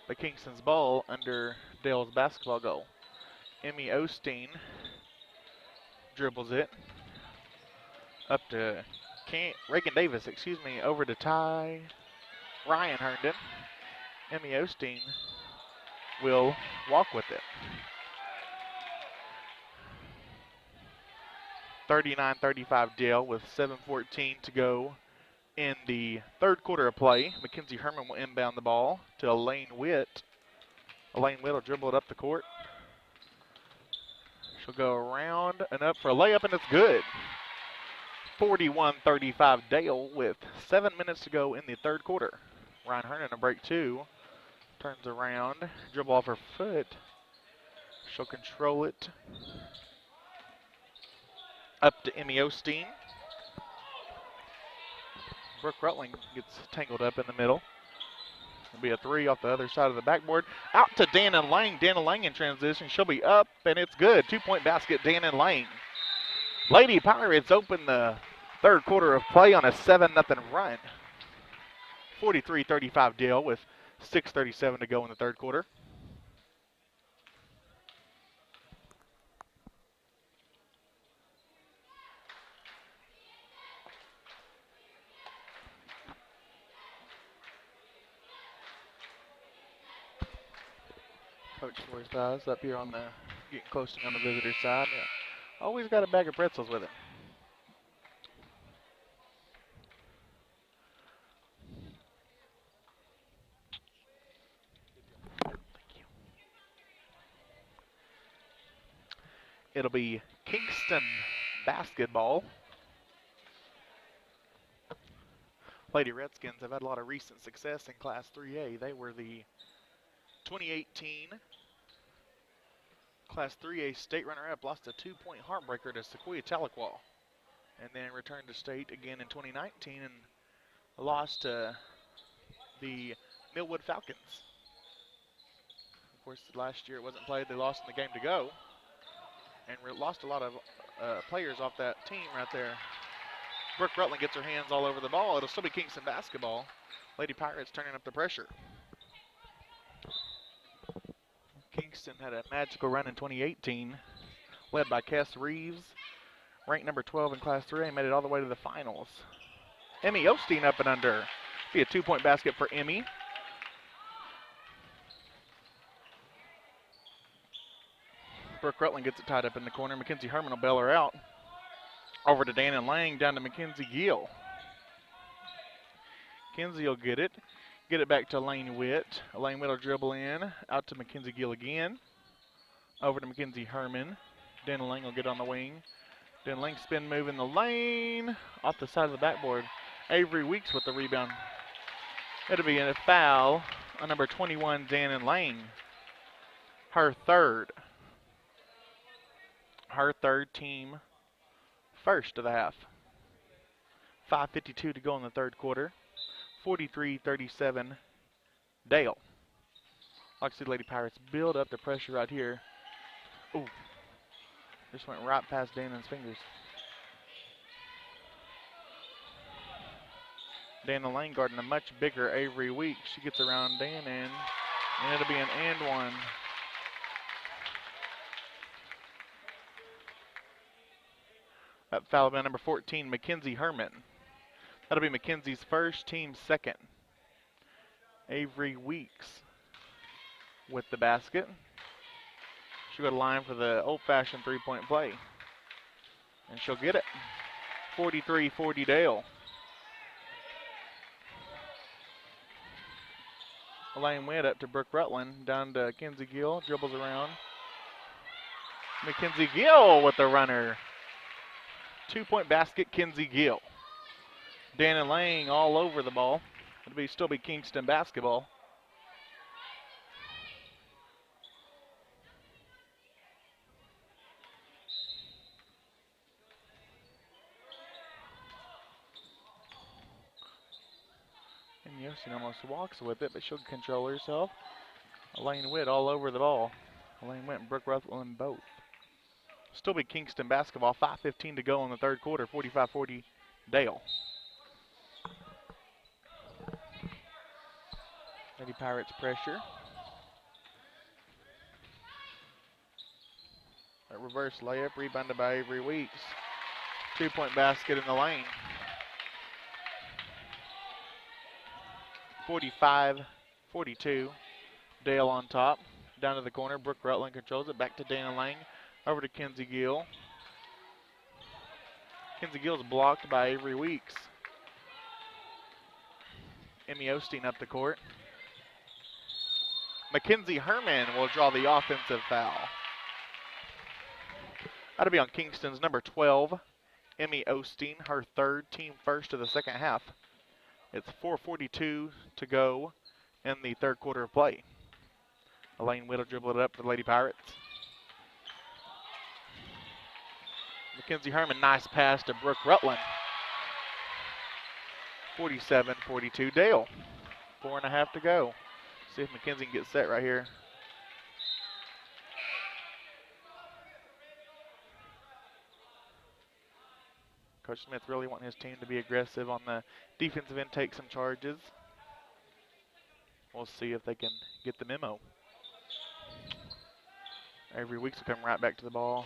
[SPEAKER 1] But Kingston's ball under Dale's basketball goal. Emmy Osteen dribbles it up to Reagan Davis, over to Ryan Herndon. Emmy Osteen will walk with it. 39-35 Dale with 7:14 to go in the third quarter of play. Mackenzie Herman will inbound the ball to Elaine Witt. Elaine Witt will dribble it up the court. She'll go around and up for a layup, and it's good. 41-35 Dale with 7 minutes to go in the third quarter. Ryan Herndon a break 2. Turns around, dribble off her foot. She'll control it. Up to Emmy Osteen. Brooke Rutland gets tangled up in the middle. It'll be a 3 off the other side of the backboard. Out to Dana Lang. Dana Lang in transition. She'll be up, and it's good. 2-point basket, Dana Lang. Lady Pirates open the third quarter of play on a 7-0 run. 43-35 Dale with 6:37 to go in the third quarter. Coach Forsyth up here on the, getting close to me on the visitor side. Yeah. Always got a bag of pretzels with it. It'll be Kingston basketball. Lady Redskins have had a lot of recent success in Class 3A. They were the 2018 Class 3A state runner-up, lost a 2-point heartbreaker to Sequoia Tahlequah, and then returned to state again in 2019 and lost to the Millwood Falcons. Of course, last year it wasn't played. They lost in the game to go and lost a lot of players off that team right there. Brooke Rutland gets her hands all over the ball. It'll still be Kingston basketball. Lady Pirates turning up the pressure. Kingston had a magical run in 2018, led by Cass Reeves, ranked number 12 in Class 3A, made it all the way to the finals. Emmy Osteen up and under. Be a 2-point basket for Emmy. Brooke Rutland gets it tied up in the corner. Mackenzie Herman will bail her out. Over to Dannon Lang, down to Mackenzie Gill. Mackenzie will get it back to Elaine Witt. Elaine Witt will dribble in, out to Mackenzie Gill again. Over to Mackenzie Herman. Dannon Lang will get on the wing. Dannon Lang spin move in the lane, off the side of the backboard. Avery Weeks with the rebound. It'll be a foul on number 21, Dannon Lang. Her third team first of the half. 5:52 to go in the third quarter. 43-37 Dale. Like I said, Lady Pirates build up the pressure right here. Ooh, just went right past Dannon's fingers. Dannon Lang guarding a much bigger Avery Weeks. She gets around Dannon, and it'll be an and one. That foul by number 14, Mackenzie Herman. That'll be Mackenzie's first, team second. Avery Weeks with the basket. She'll go to line for the old-fashioned three-point play. And she'll get it. 43-40 Dale. Elaine Witt up to Brooke Rutland, down to Kenzie Gill, dribbles around. Mackenzie Gill with the runner. 2-point basket, Kenzie Gill. Dannon Lang all over the ball. It'll still be Kingston basketball. And Yosin almost walks with it, but she'll control herself. Elaine Witt all over the ball. Elaine Witt and Brooke Rutland both. Still be Kingston basketball. 5:15 to go in the third quarter. 45-40 Dale. Lady Pirates pressure. A reverse layup rebounded by Avery Weeks. 2-point basket in the lane. 45-42. Dale on top. Down to the corner. Brooke Rutland controls it. Back to Dannon Lang. Over to Kenzie Gill. Kenzie Gill's blocked by Avery Weeks. Emmy Osteen up the court. Mackenzie Herman will draw the offensive foul. That'll be on Kingston's number 12, Emmy Osteen, her third, team first of the second half. It's 4:42 to go in the third quarter of play. Elaine Witt will dribble it up for the Lady Pirates. Mackenzie Herman, nice pass to Brooke Rutland. 47-42 Dale. 4.5 to go. See if Mackenzie can get set right here. Coach Smith really wanting his team to be aggressive on the defensive end, take some charges. We'll see if they can get the memo. Avery Weeks will come right back to the ball.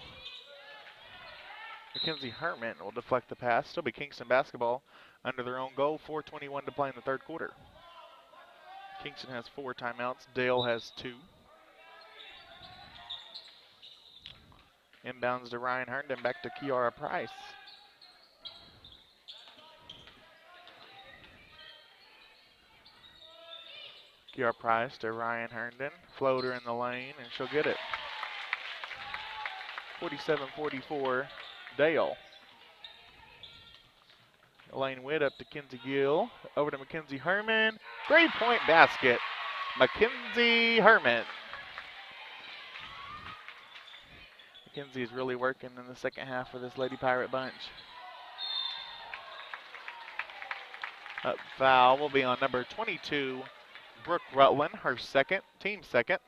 [SPEAKER 1] Mackenzie Herman will deflect the pass. Still be Kingston basketball under their own goal. 4:21 to play in the third quarter. Kingston has 4 timeouts. Dale has 2. Inbounds to Ryan Herndon, back to Kiara Price. Kiara Price to Ryan Herndon. Floater in the lane, and she'll get it. 47-44, Dale. Elaine Witt up to Kinsey Gill. Over to Mackenzie Herman. 3-point basket. Mackenzie Herman. Mackenzie is really working in the second half for this Lady Pirate bunch. Foul will be on number 22, Brooke Rutland, her second, team second.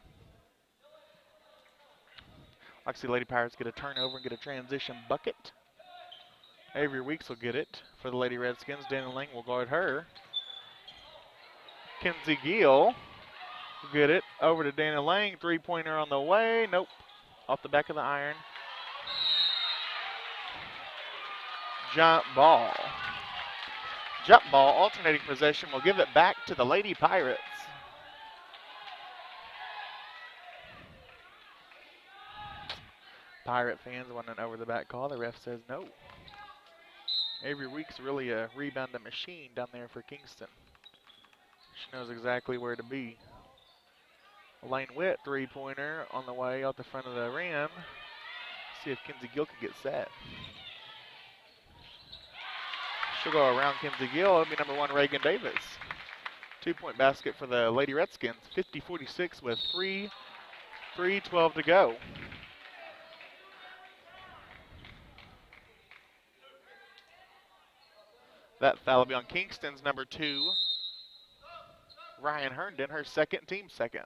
[SPEAKER 1] Like to see Lady Pirates get a turnover and get a transition bucket. Avery Weeks will get it for the Lady Redskins. Daniel Lang will guard her. Kinsey Gill will get it over to Daniel Lang. 3-pointer on the way. Nope. Off the back of the iron. Jump ball. Jump ball, alternating possession, will give it back to the Lady Pirates. Pirate fans want an over-the-back call. The ref says no. Avery Weeks really a rebounding machine down there for Kingston. She knows exactly where to be. Elaine Witt, 3-pointer on the way out the front of the rim. See if Kinsey Gill can get set. She'll go around Kinsey Gill. It'll be number 1, Reagan Davis. 2-point basket for the Lady Redskins. 50-46 with 3:12 to go. That foul will be on Kingston's number 2, Ryan Herndon, her second, team second.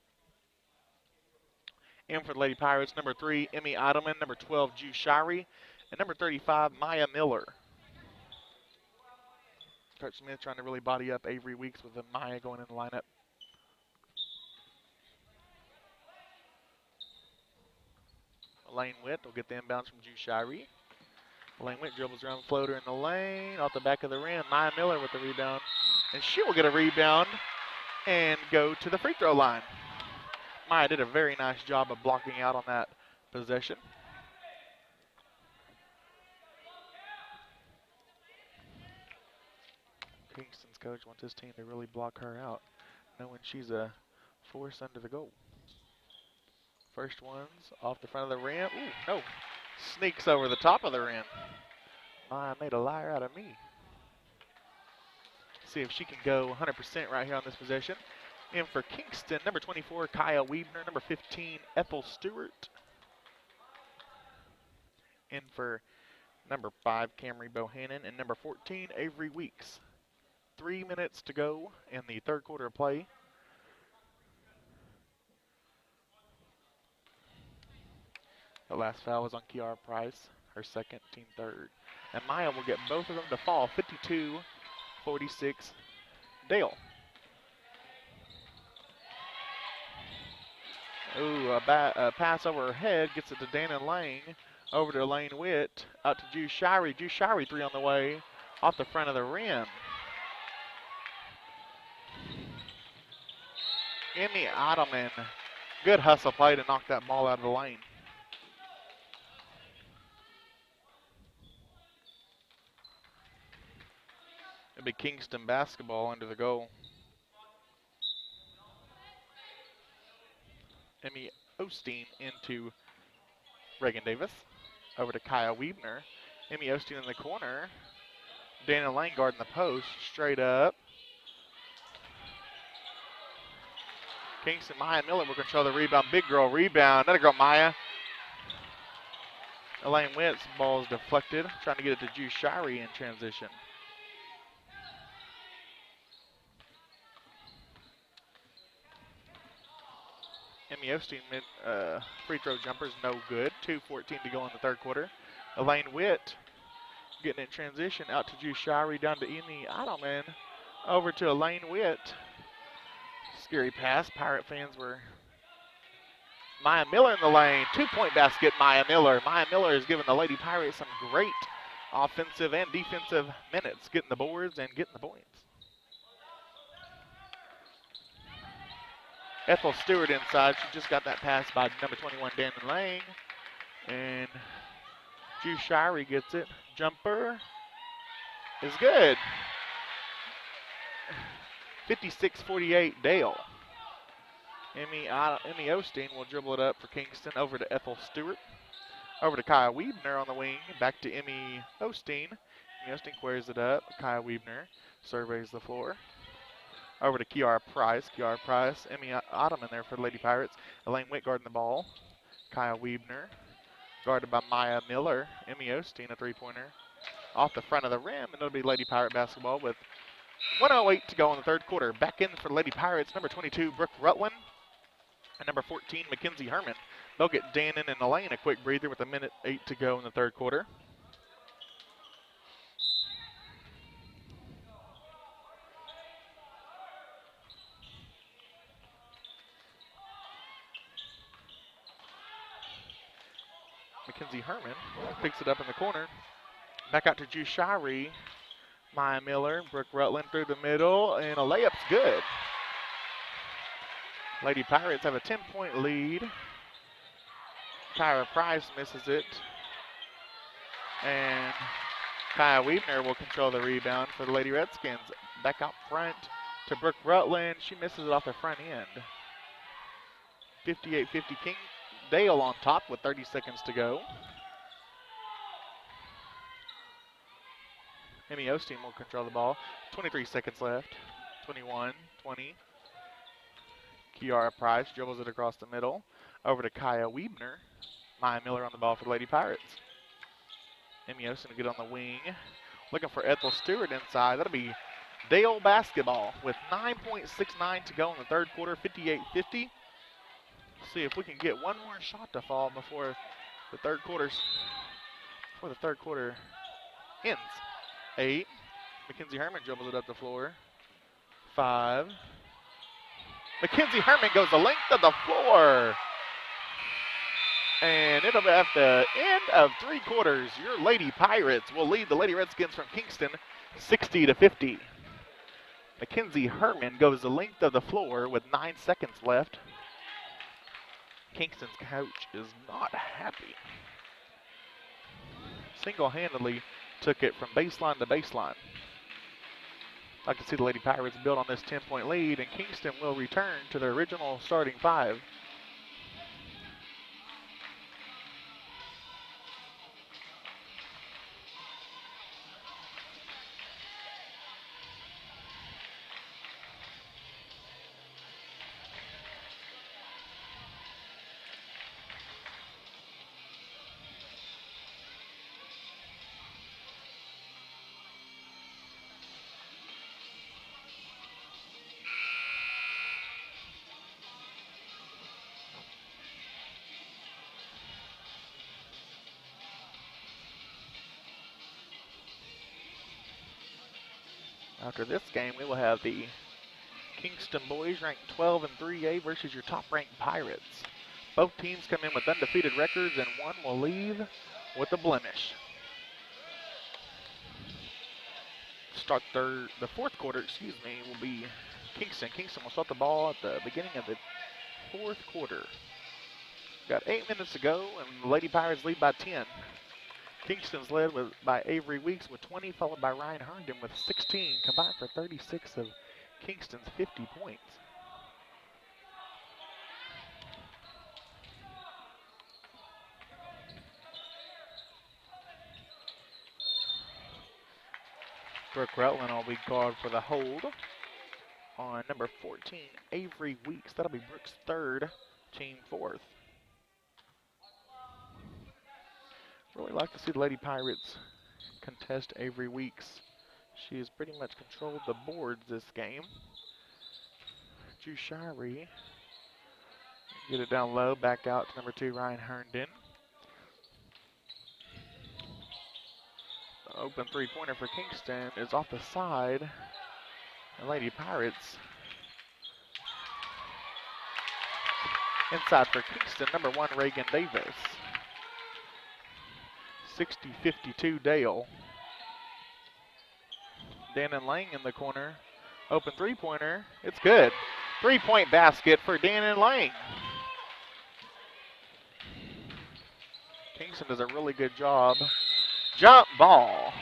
[SPEAKER 1] In for the Lady Pirates, number 3, Emmy Idleman, number 12, Ju Shirey, and number 35, Maya Miller. Coach Smith trying to really body up Avery Weeks with Maya going in the lineup. Elaine Witt will get the inbounds from Ju Shirey. Elaine Witt dribbles around the floater in the lane, off the back of the rim. Maya Miller with the rebound, and she will get a rebound and go to the free throw line. Maya did a very nice job of blocking out on that possession. Kingston's coach wants his team to really block her out, knowing she's a force under the goal. First one's off the front of the rim. Ooh, no. Sneaks over the top of the rim. Maya made a liar out of me. See if she can go 100% right here on this possession. In for Kingston, number 24, Kaya Weebner. Number 15, Ethel Stewart. In for number 5, Camry Bohannon. And number 14, Avery Weeks. 3 minutes to go in the third quarter of play. The last foul was on Kiara Price, her second, team third. And Maya will get both of them to fall. 52-46, Dale. Ooh, a pass over her head, gets it to Dana Lang. Over to Elaine Witt, out to Ju Shirey. Ju Shirey, 3 on the way, off the front of the rim. Emmy Ottoman, good hustle play to knock that ball out of the lane. It'll be Kingston basketball under the goal. Emmy Osteen into Reagan Davis. Over to Kaya Weebner. Emmy Osteen in the corner. Dana Lang guarding the post. Straight up. Kingston, Maya Miller will control the rebound. Big girl rebound. Another girl, Maya. Elaine Witt's ball is deflected. Trying to get it to Ju Shirey in transition. Emmy Osteen free throw jumpers, no good. 2:14 to go in the third quarter. Elaine Witt getting in transition out to Ju Shirey, down to Emmy Idleman. Over to Elaine Witt. Scary pass. Pirate fans were. Maya Miller in the lane. 2-point basket, Maya Miller. Maya Miller is giving the Lady Pirates some great offensive and defensive minutes, getting the boards and getting the points. Ethel Stewart inside. She just got that pass by number 21, Dana Lang. And Ju Shirey gets it. Jumper is good. 56-48, Dale. Emmy Osteen will dribble it up for Kingston over to Ethel Stewart. Over to Kaya Weebner on the wing. Back to Emmy Osteen. Emmy Osteen queries it up. Kaya Weebner surveys the floor. Over to Kiara Price. Kiara Price. Emmy Ottoman there for the Lady Pirates. Elaine Witt guarding the ball. Kaya Weebner guarded by Maya Miller. Emmy Osteen, a three-pointer. Off the front of the rim, and it'll be Lady Pirate basketball with 1:08 to go in the third quarter. Back in for the Lady Pirates, number 22, Brooke Rutland, and number 14, Mackenzie Herman. They'll get Dannon and Elaine a quick breather with 1:08 to go in the third quarter. Mackenzie Herman picks it up in the corner. Back out to Jushari. Maya Miller, Brooke Rutland through the middle, and a layup's good. Lady Pirates have a 10-point lead. Kyra Price misses it. And Kaya Weebner will control the rebound for the Lady Redskins. Back out front to Brooke Rutland. She misses it off the front end. 58-50 Dale on top with 30 seconds to go. Emmy Osteen will control the ball. 23 seconds left. 21, 20. Kiara Price dribbles it across the middle. Over to Kaya Weebner. Maya Miller on the ball for the Lady Pirates. Emmy Osteen will get on the wing. Looking for Ethel Stewart inside. That'll be Dale basketball with 9.69 to go in the third quarter. 58-50. See if we can get one more shot to fall before the third quarter ends. 8. Mackenzie Herman dribbles it up the floor. 5. Mackenzie Herman goes the length of the floor. And it'll be at the end of 3 quarters. Your Lady Pirates will lead the Lady Redskins from Kingston 60-50. Mackenzie Herman goes the length of the floor with 9 seconds left. Kingston's coach is not happy. Single-handedly took it from baseline to baseline. I'd like to see the Lady Pirates build on this 10-point lead, and Kingston will return to their original starting 5. After this game, we will have the Kingston boys ranked 12 in 3A versus your top-ranked Pirates. Both teams come in with undefeated records, and one will leave with a blemish. Start the fourth quarter, will be Kingston. Kingston will start the ball at the beginning of the fourth quarter. Got 8 minutes to go, and the Lady Pirates lead by 10. Kingston's led by Avery Weeks with 20, followed by Ryan Herndon with 16, combined for 36 of Kingston's 50 points. Brooke Rutland will be guard for the hold on number 14, Avery Weeks. That'll be Brooke's third, team fourth. Really like to see the Lady Pirates contest Avery Weeks. She has pretty much controlled the boards this game. Jushari get it down low, back out to number 2, Ryan Herndon. The open three-pointer for Kingston is off the side. The Lady Pirates inside for Kingston, number 1, Reagan Davis. 60-52 Dale. Dannon Lang in the corner. Open three-pointer. It's good. 3-point basket for Dannon Lang. Kingston does a really good job. Jump ball.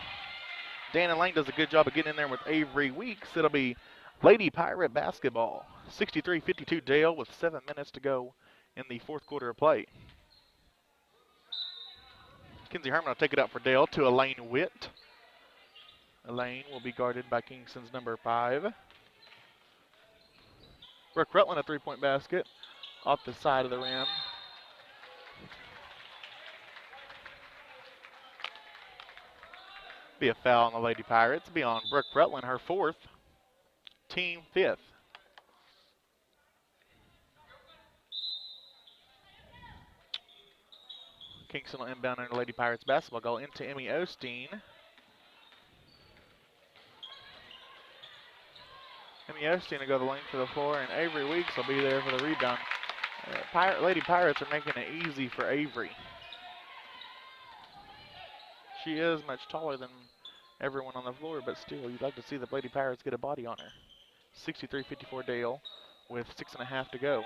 [SPEAKER 1] Dannon Lang does a good job of getting in there with Avery Weeks. It'll be Lady Pirate basketball. 63-52 Dale with 7 minutes to go in the fourth quarter of play. Kinsey Herman will take it up for Dale to Elaine Witt. Elaine will be guarded by Kingston's number 5. Brooke Rutland, a 3-point basket off the side of the rim. Be a foul on the Lady Pirates. Be on Brooke Rutland, her 4th, team 5th. Kingston will inbound under Lady Pirates basketball goal into Emmy Osteen. Emmy Osteen will go the length of the floor, and Avery Weeks will be there for the rebound. Lady Pirates are making it easy for Avery. She is much taller than everyone on the floor, but still, you'd like to see the Lady Pirates get a body on her. 63-54 Dale with 6.5 to go.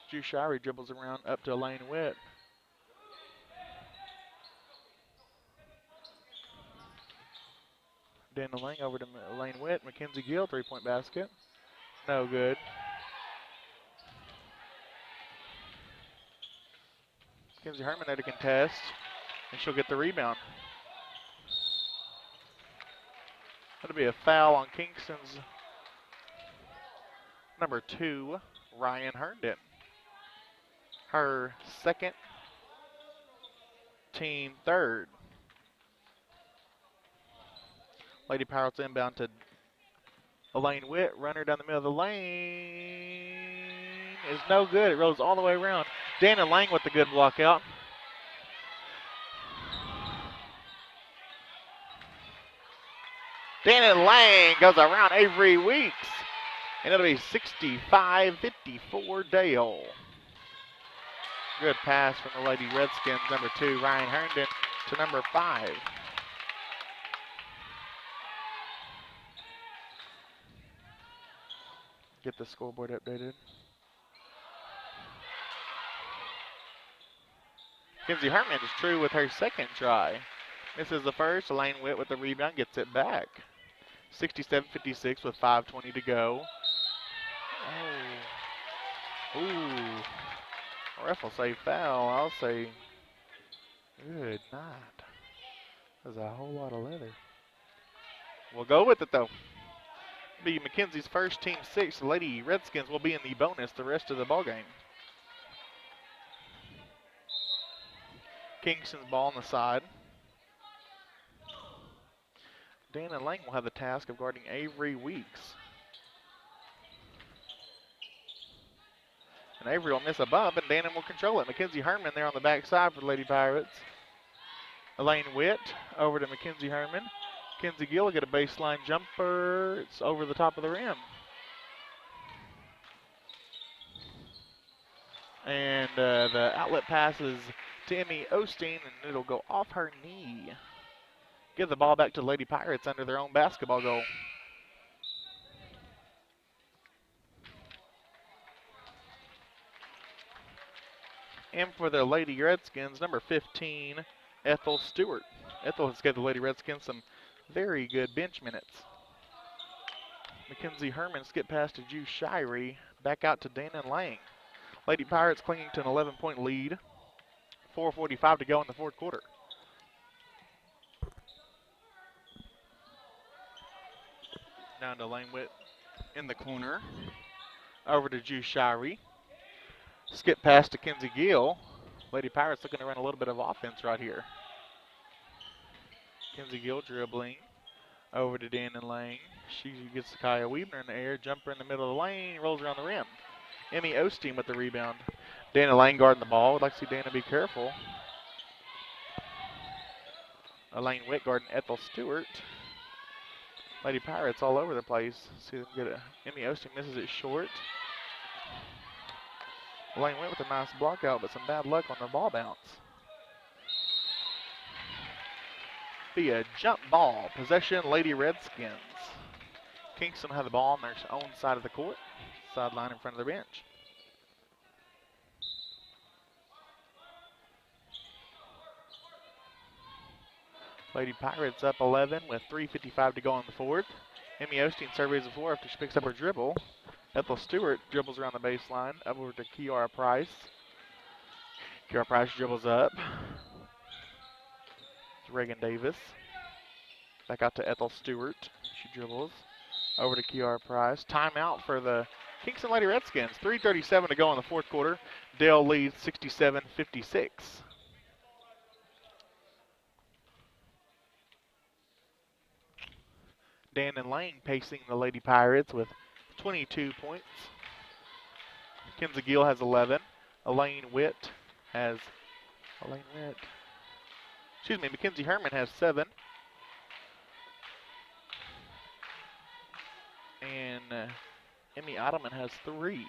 [SPEAKER 1] Drew Shirey dribbles around up to Elaine Witt. Dana Lang over to Elaine Witt. Mackenzie Gill, 3-point basket. No good. Mackenzie Herman there to contest, and she'll get the rebound. That'll be a foul on Kingston's number 2, Ryan Herndon. Her 2nd, team 3rd. Lady Pirates inbound to Elaine Witt. Runner down the middle of the lane is no good. It rolls all the way around. Dana Lang with the good block out. Dana Lang goes around Avery Weeks. And it'll be 65-54 Dale. Good pass from the Lady Redskins, number 2, Ryan Herndon, to number 5. Get the scoreboard updated. Kinsey Herman is true with her 2nd try. This is the first. Elaine Witt with the rebound, gets it back. 67-56 with 5:20 to go. Oh. Ooh. Ref will say foul. I'll say good night. There's a whole lot of leather. We'll go with it though. Be McKenzie's first, team 6. The Lady Redskins will be in the bonus the rest of the ball game. Kingston's ball on the side. Dana Lang will have the task of guarding Avery Weeks. And Avery will miss a bump, and Dana will control it. Mackenzie Herman there on the backside for the Lady Pirates. Elaine Witt over to Mackenzie Herman. Mackenzie Gill will get a baseline jumper. It's over the top of the rim. And the outlet passes to Emmy Osteen, and it'll go off her knee. Give the ball back to the Lady Pirates under their own basketball goal. And for the Lady Redskins, number 15, Ethel Stewart. Ethel has given the Lady Redskins some very good bench minutes. Mackenzie Herman skip pass to Drew Shirey. Back out to Dana Lang. Lady Pirates clinging to an 11-point lead. 4:45 to go in the 4th quarter. Down to Elaine Witt in the corner. Over to Drew Shirey. Skip pass to Kenzie Gill. Lady Pirates looking to run a little bit of offense right here. Kenzie Gill dribbling over to Dana Lang. She gets Kaya Weaver in the air. Jumper in the middle of the lane. Rolls around the rim. Emmy Osteen with the rebound. Dana Lang guarding the ball. Would like to see Dana be careful. Elaine Witt guarding Ethel Stewart. Lady Pirates all over the place. See them get it. Emmy Osteen misses it short. Elaine Witt with a nice block out, but some bad luck on the ball bounce. Be a jump ball. Possession, Lady Redskins. Kingston have the ball on their own side of the court. Sideline in front of the bench. Lady Pirates up 11 with 3:55 to go in the 4th. Emmy Osteen surveys the floor after she picks up her dribble. Ethel Stewart dribbles around the baseline over to Kiara Price. QR Price dribbles up. It's Reagan Davis. Back out to Ethel Stewart. She dribbles over to QR Price. Timeout for the Kingston Lady Redskins. 3:37 to go in the fourth quarter. Dale leads 67-56. Dan and Lane pacing the Lady Pirates with 22 points. Kenzie Gill has 11. Mackenzie Herman has 7. And Emmy Ottoman has 3.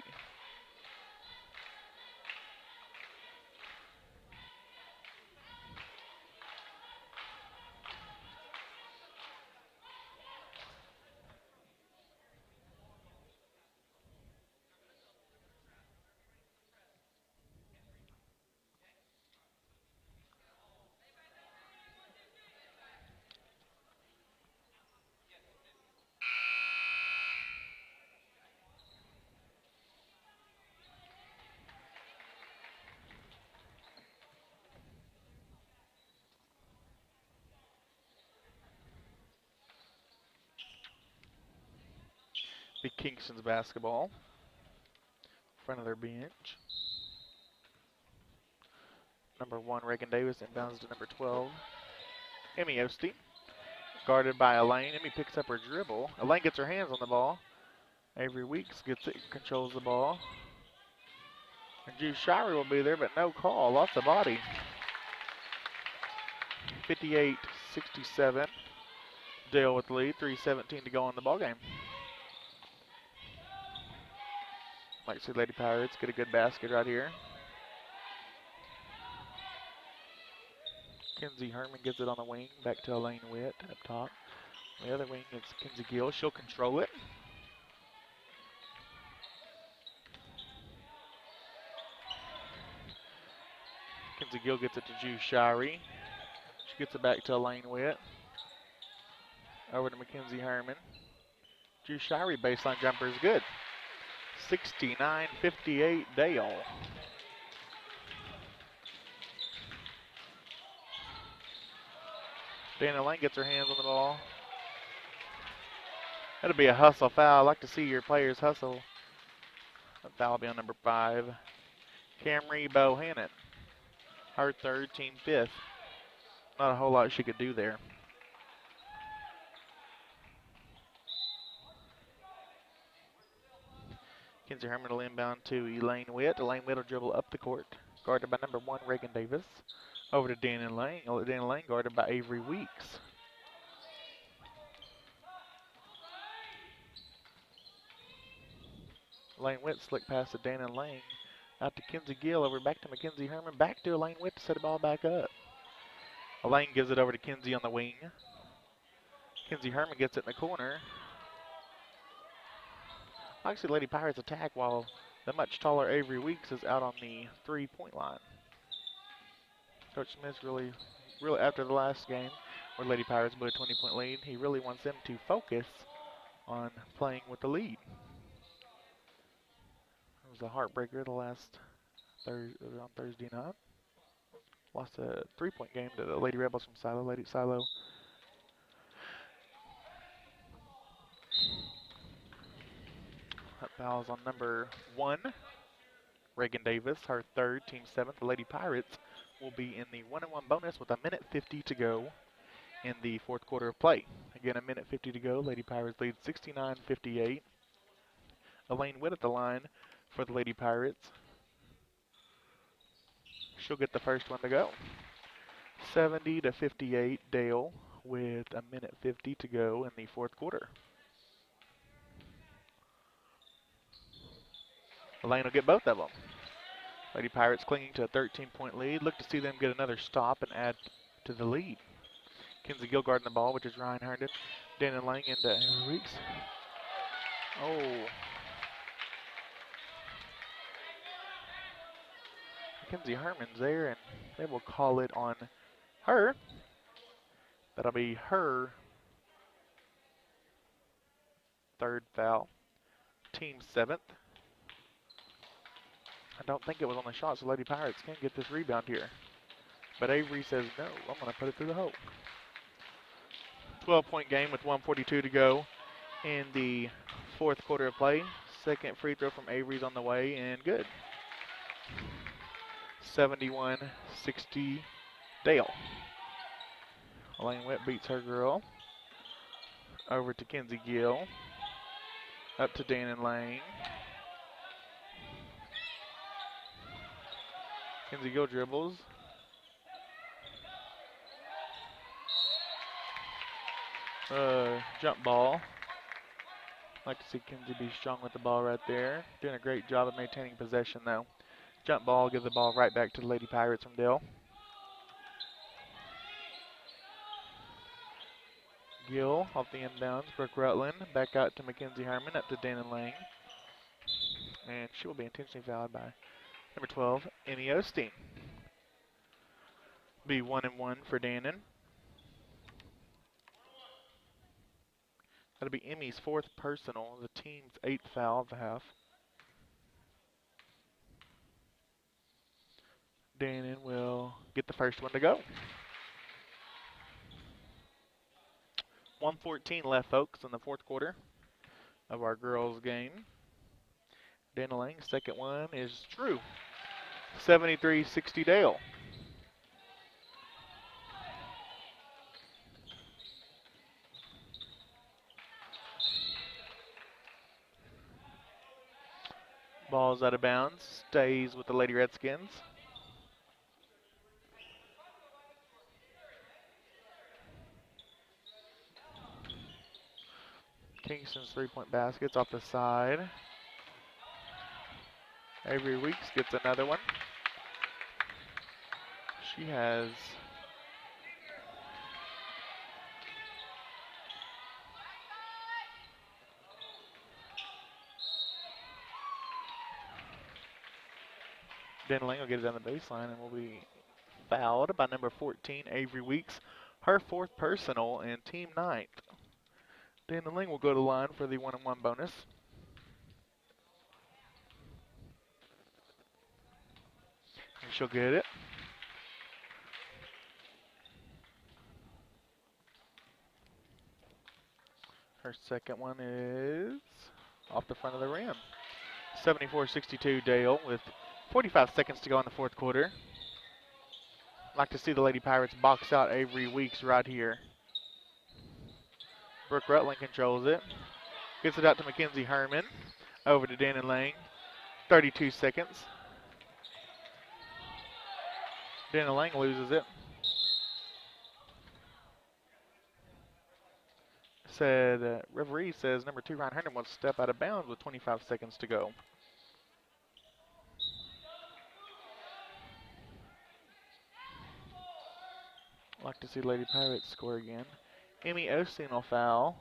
[SPEAKER 1] Be Kingston's basketball. In front of their bench. Number 1, Reagan Davis, inbounds to number 12, Emmy Osteen. Guarded by Elaine. Emmy picks up her dribble. Elaine gets her hands on the ball. Avery Weeks gets it, controls the ball. And Juice Shirey will be there, but no call. Lost the body. 58-67. Dale with the lead. 3:17 to go in the ball game. Like to see Lady Pirates get a good basket right here. Kenzie Herman gets it on the wing. Back to Elaine Witt up top. On the other wing, it's Kenzie Gill. She'll control it. Kenzie Gill gets it to Juice Shirey. She gets it back to Elaine Witt. Over to Mackenzie Herman. Juice Shirey baseline jumper is good. 69-58 Dale. Dana Lane gets her hands on the ball. That'll be a hustle foul. I like to see your players hustle. That foul will be on number 5. Camry Bohannon. Her 3rd, team 5th. Not a whole lot she could do there. Kenzie Herman will inbound to Elaine Witt. Elaine Witt will dribble up the court. Guarded by number 1, Reagan Davis. Over to Dan Lane. Dan Lane guarded by Avery Weeks. Elaine Witt slick pass to Dan Lane. Out to Kenzie Gill. Over back to Mackenzie Herman. Back to Elaine Witt to set the ball back up. Elaine gives it over to Kenzie on the wing. Kenzie Herman gets it in the corner. Actually, Lady Pirates attack while the much taller Avery Weeks is out on the 3-point line. Coach Smith really, after the last game where Lady Pirates blew a 20-point lead, he really wants them to focus on playing with the lead. It was a heartbreaker the last on Thursday night. Lost a 3-point game to the Lady Rebels from Silo. Lady Silo. That foul is on number 1, Reagan Davis, her 3rd, team 7th. The Lady Pirates will be in the 1-1 bonus with 1:50 to go in the fourth quarter of play. Again, 1:50 to go. Lady Pirates lead 69-58. Elaine Witt at the line for the Lady Pirates. She'll get the first one to go. 70-58 Dale with 1:50 to go in the fourth quarter. Elaine will get both of them. Lady Pirates clinging to a 13-point lead. Look to see them get another stop and add to the lead. Kenzie Gill guarding the ball, which is Ryan Herndon. Dana Lang into Avery Weeks. Oh. Mackenzie Herman's there, and they will call it on her. That'll be her 3rd foul. Team 7th. I don't think it was on the shot, so Lady Pirates can get this rebound here. But Avery says, no, I'm going to put it through the hole. 12-point game with 1:42 to go in the fourth quarter of play. Second free throw from Avery's on the way, and good. 71-60 Dale. Elaine Witt beats her girl. Over to Kenzie Gill. Up to Dan and Lane. Kenzie Gill dribbles. Jump ball. Like to see Kenzie be strong with the ball right there. Doing a great job of maintaining possession though. Jump ball, give the ball right back to the Lady Pirates from Dale. Gill off the inbounds. Brooke Rutland back out to Mackenzie Herman, up to Dannon Lane. And she will be intentionally fouled by number 12, Emmy Osteen. Be 1-1 for Dannon. That'll be Emmy's fourth personal, the team's 8th foul of the half. Dannon will get the first one to go. 1:14 left, folks, in the fourth quarter of our girls' game. Dannon Lane's second one is true. 73-60 Dale. Ball's out of bounds. Stays with the Lady Redskins. Kingston's three-point basket's off the side. Avery Weeks gets another one. She has Dan Lang will get it down the baseline and will be fouled by number 14, Avery Weeks. Her fourth personal and team 9th. Dan Lang will go to the line for the 1-on-1 bonus. And she'll get it. Her second one is off the front of the rim. 74-62 Dale with 45 seconds to go in the fourth quarter. Like to see the Lady Pirates box out Avery Weeks right here. Brooke Rutland controls it. Gets it out to Mackenzie Herman. Over to Dannon Lang. 32 seconds. Dannon Lang loses it. Referee says number 2 Ryan Herndon will step out of bounds with 25 seconds to go. Like to see Lady Pirates score again. Emmy Osteen will foul.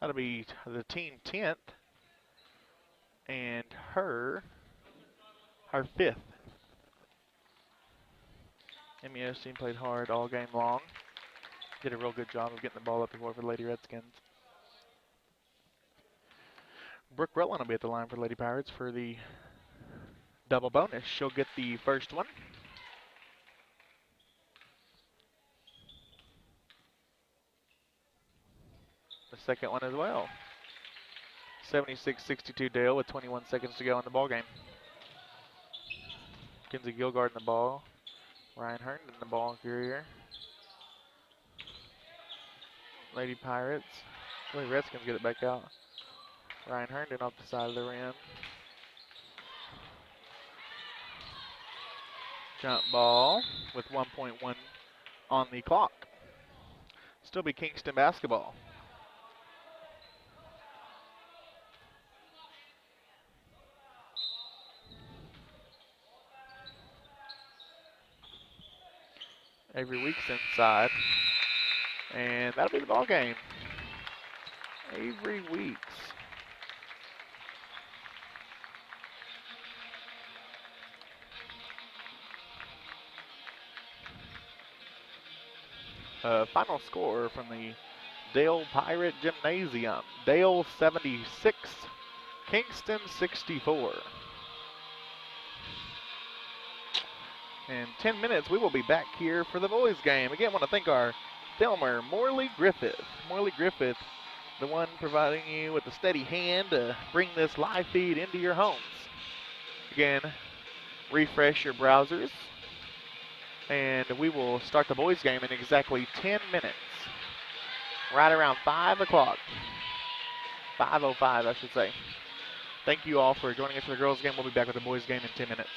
[SPEAKER 1] That'll be the team 10th. And her 5th. Emmy Osteen played hard all game long. Did a real good job of getting the ball up the court for the Lady Redskins. Brooke Rutland will be at the line for Lady Pirates for the double bonus. She'll get the first one. The second one as well. 76-62 Dale with 21 seconds to go in the ball game. Kenzie Gilgard in the ball. Ryan Herndon in the ball carrier. Lady Pirates. Lady Redskins get it back out. Ryan Herndon off the side of the rim. Jump ball with 1.1 on the clock. Still be Kingston basketball. Avery Weeks inside. And that'll be the ball game. Avery Weeks. Final score from the Dale Pirate Gymnasium. Dale 76, Kingston 64. In 10 minutes, we will be back here for the boys' game. Again, I want to thank our filmer, Morley Griffith. Morley Griffith, the one providing you with a steady hand to bring this live feed into your homes. Again, refresh your browsers, and we will start the boys' game in exactly 10 minutes. Right around 5 o'clock. 5:05, I should say. Thank you all for joining us for the girls' game. We'll be back with the boys' game in 10 minutes.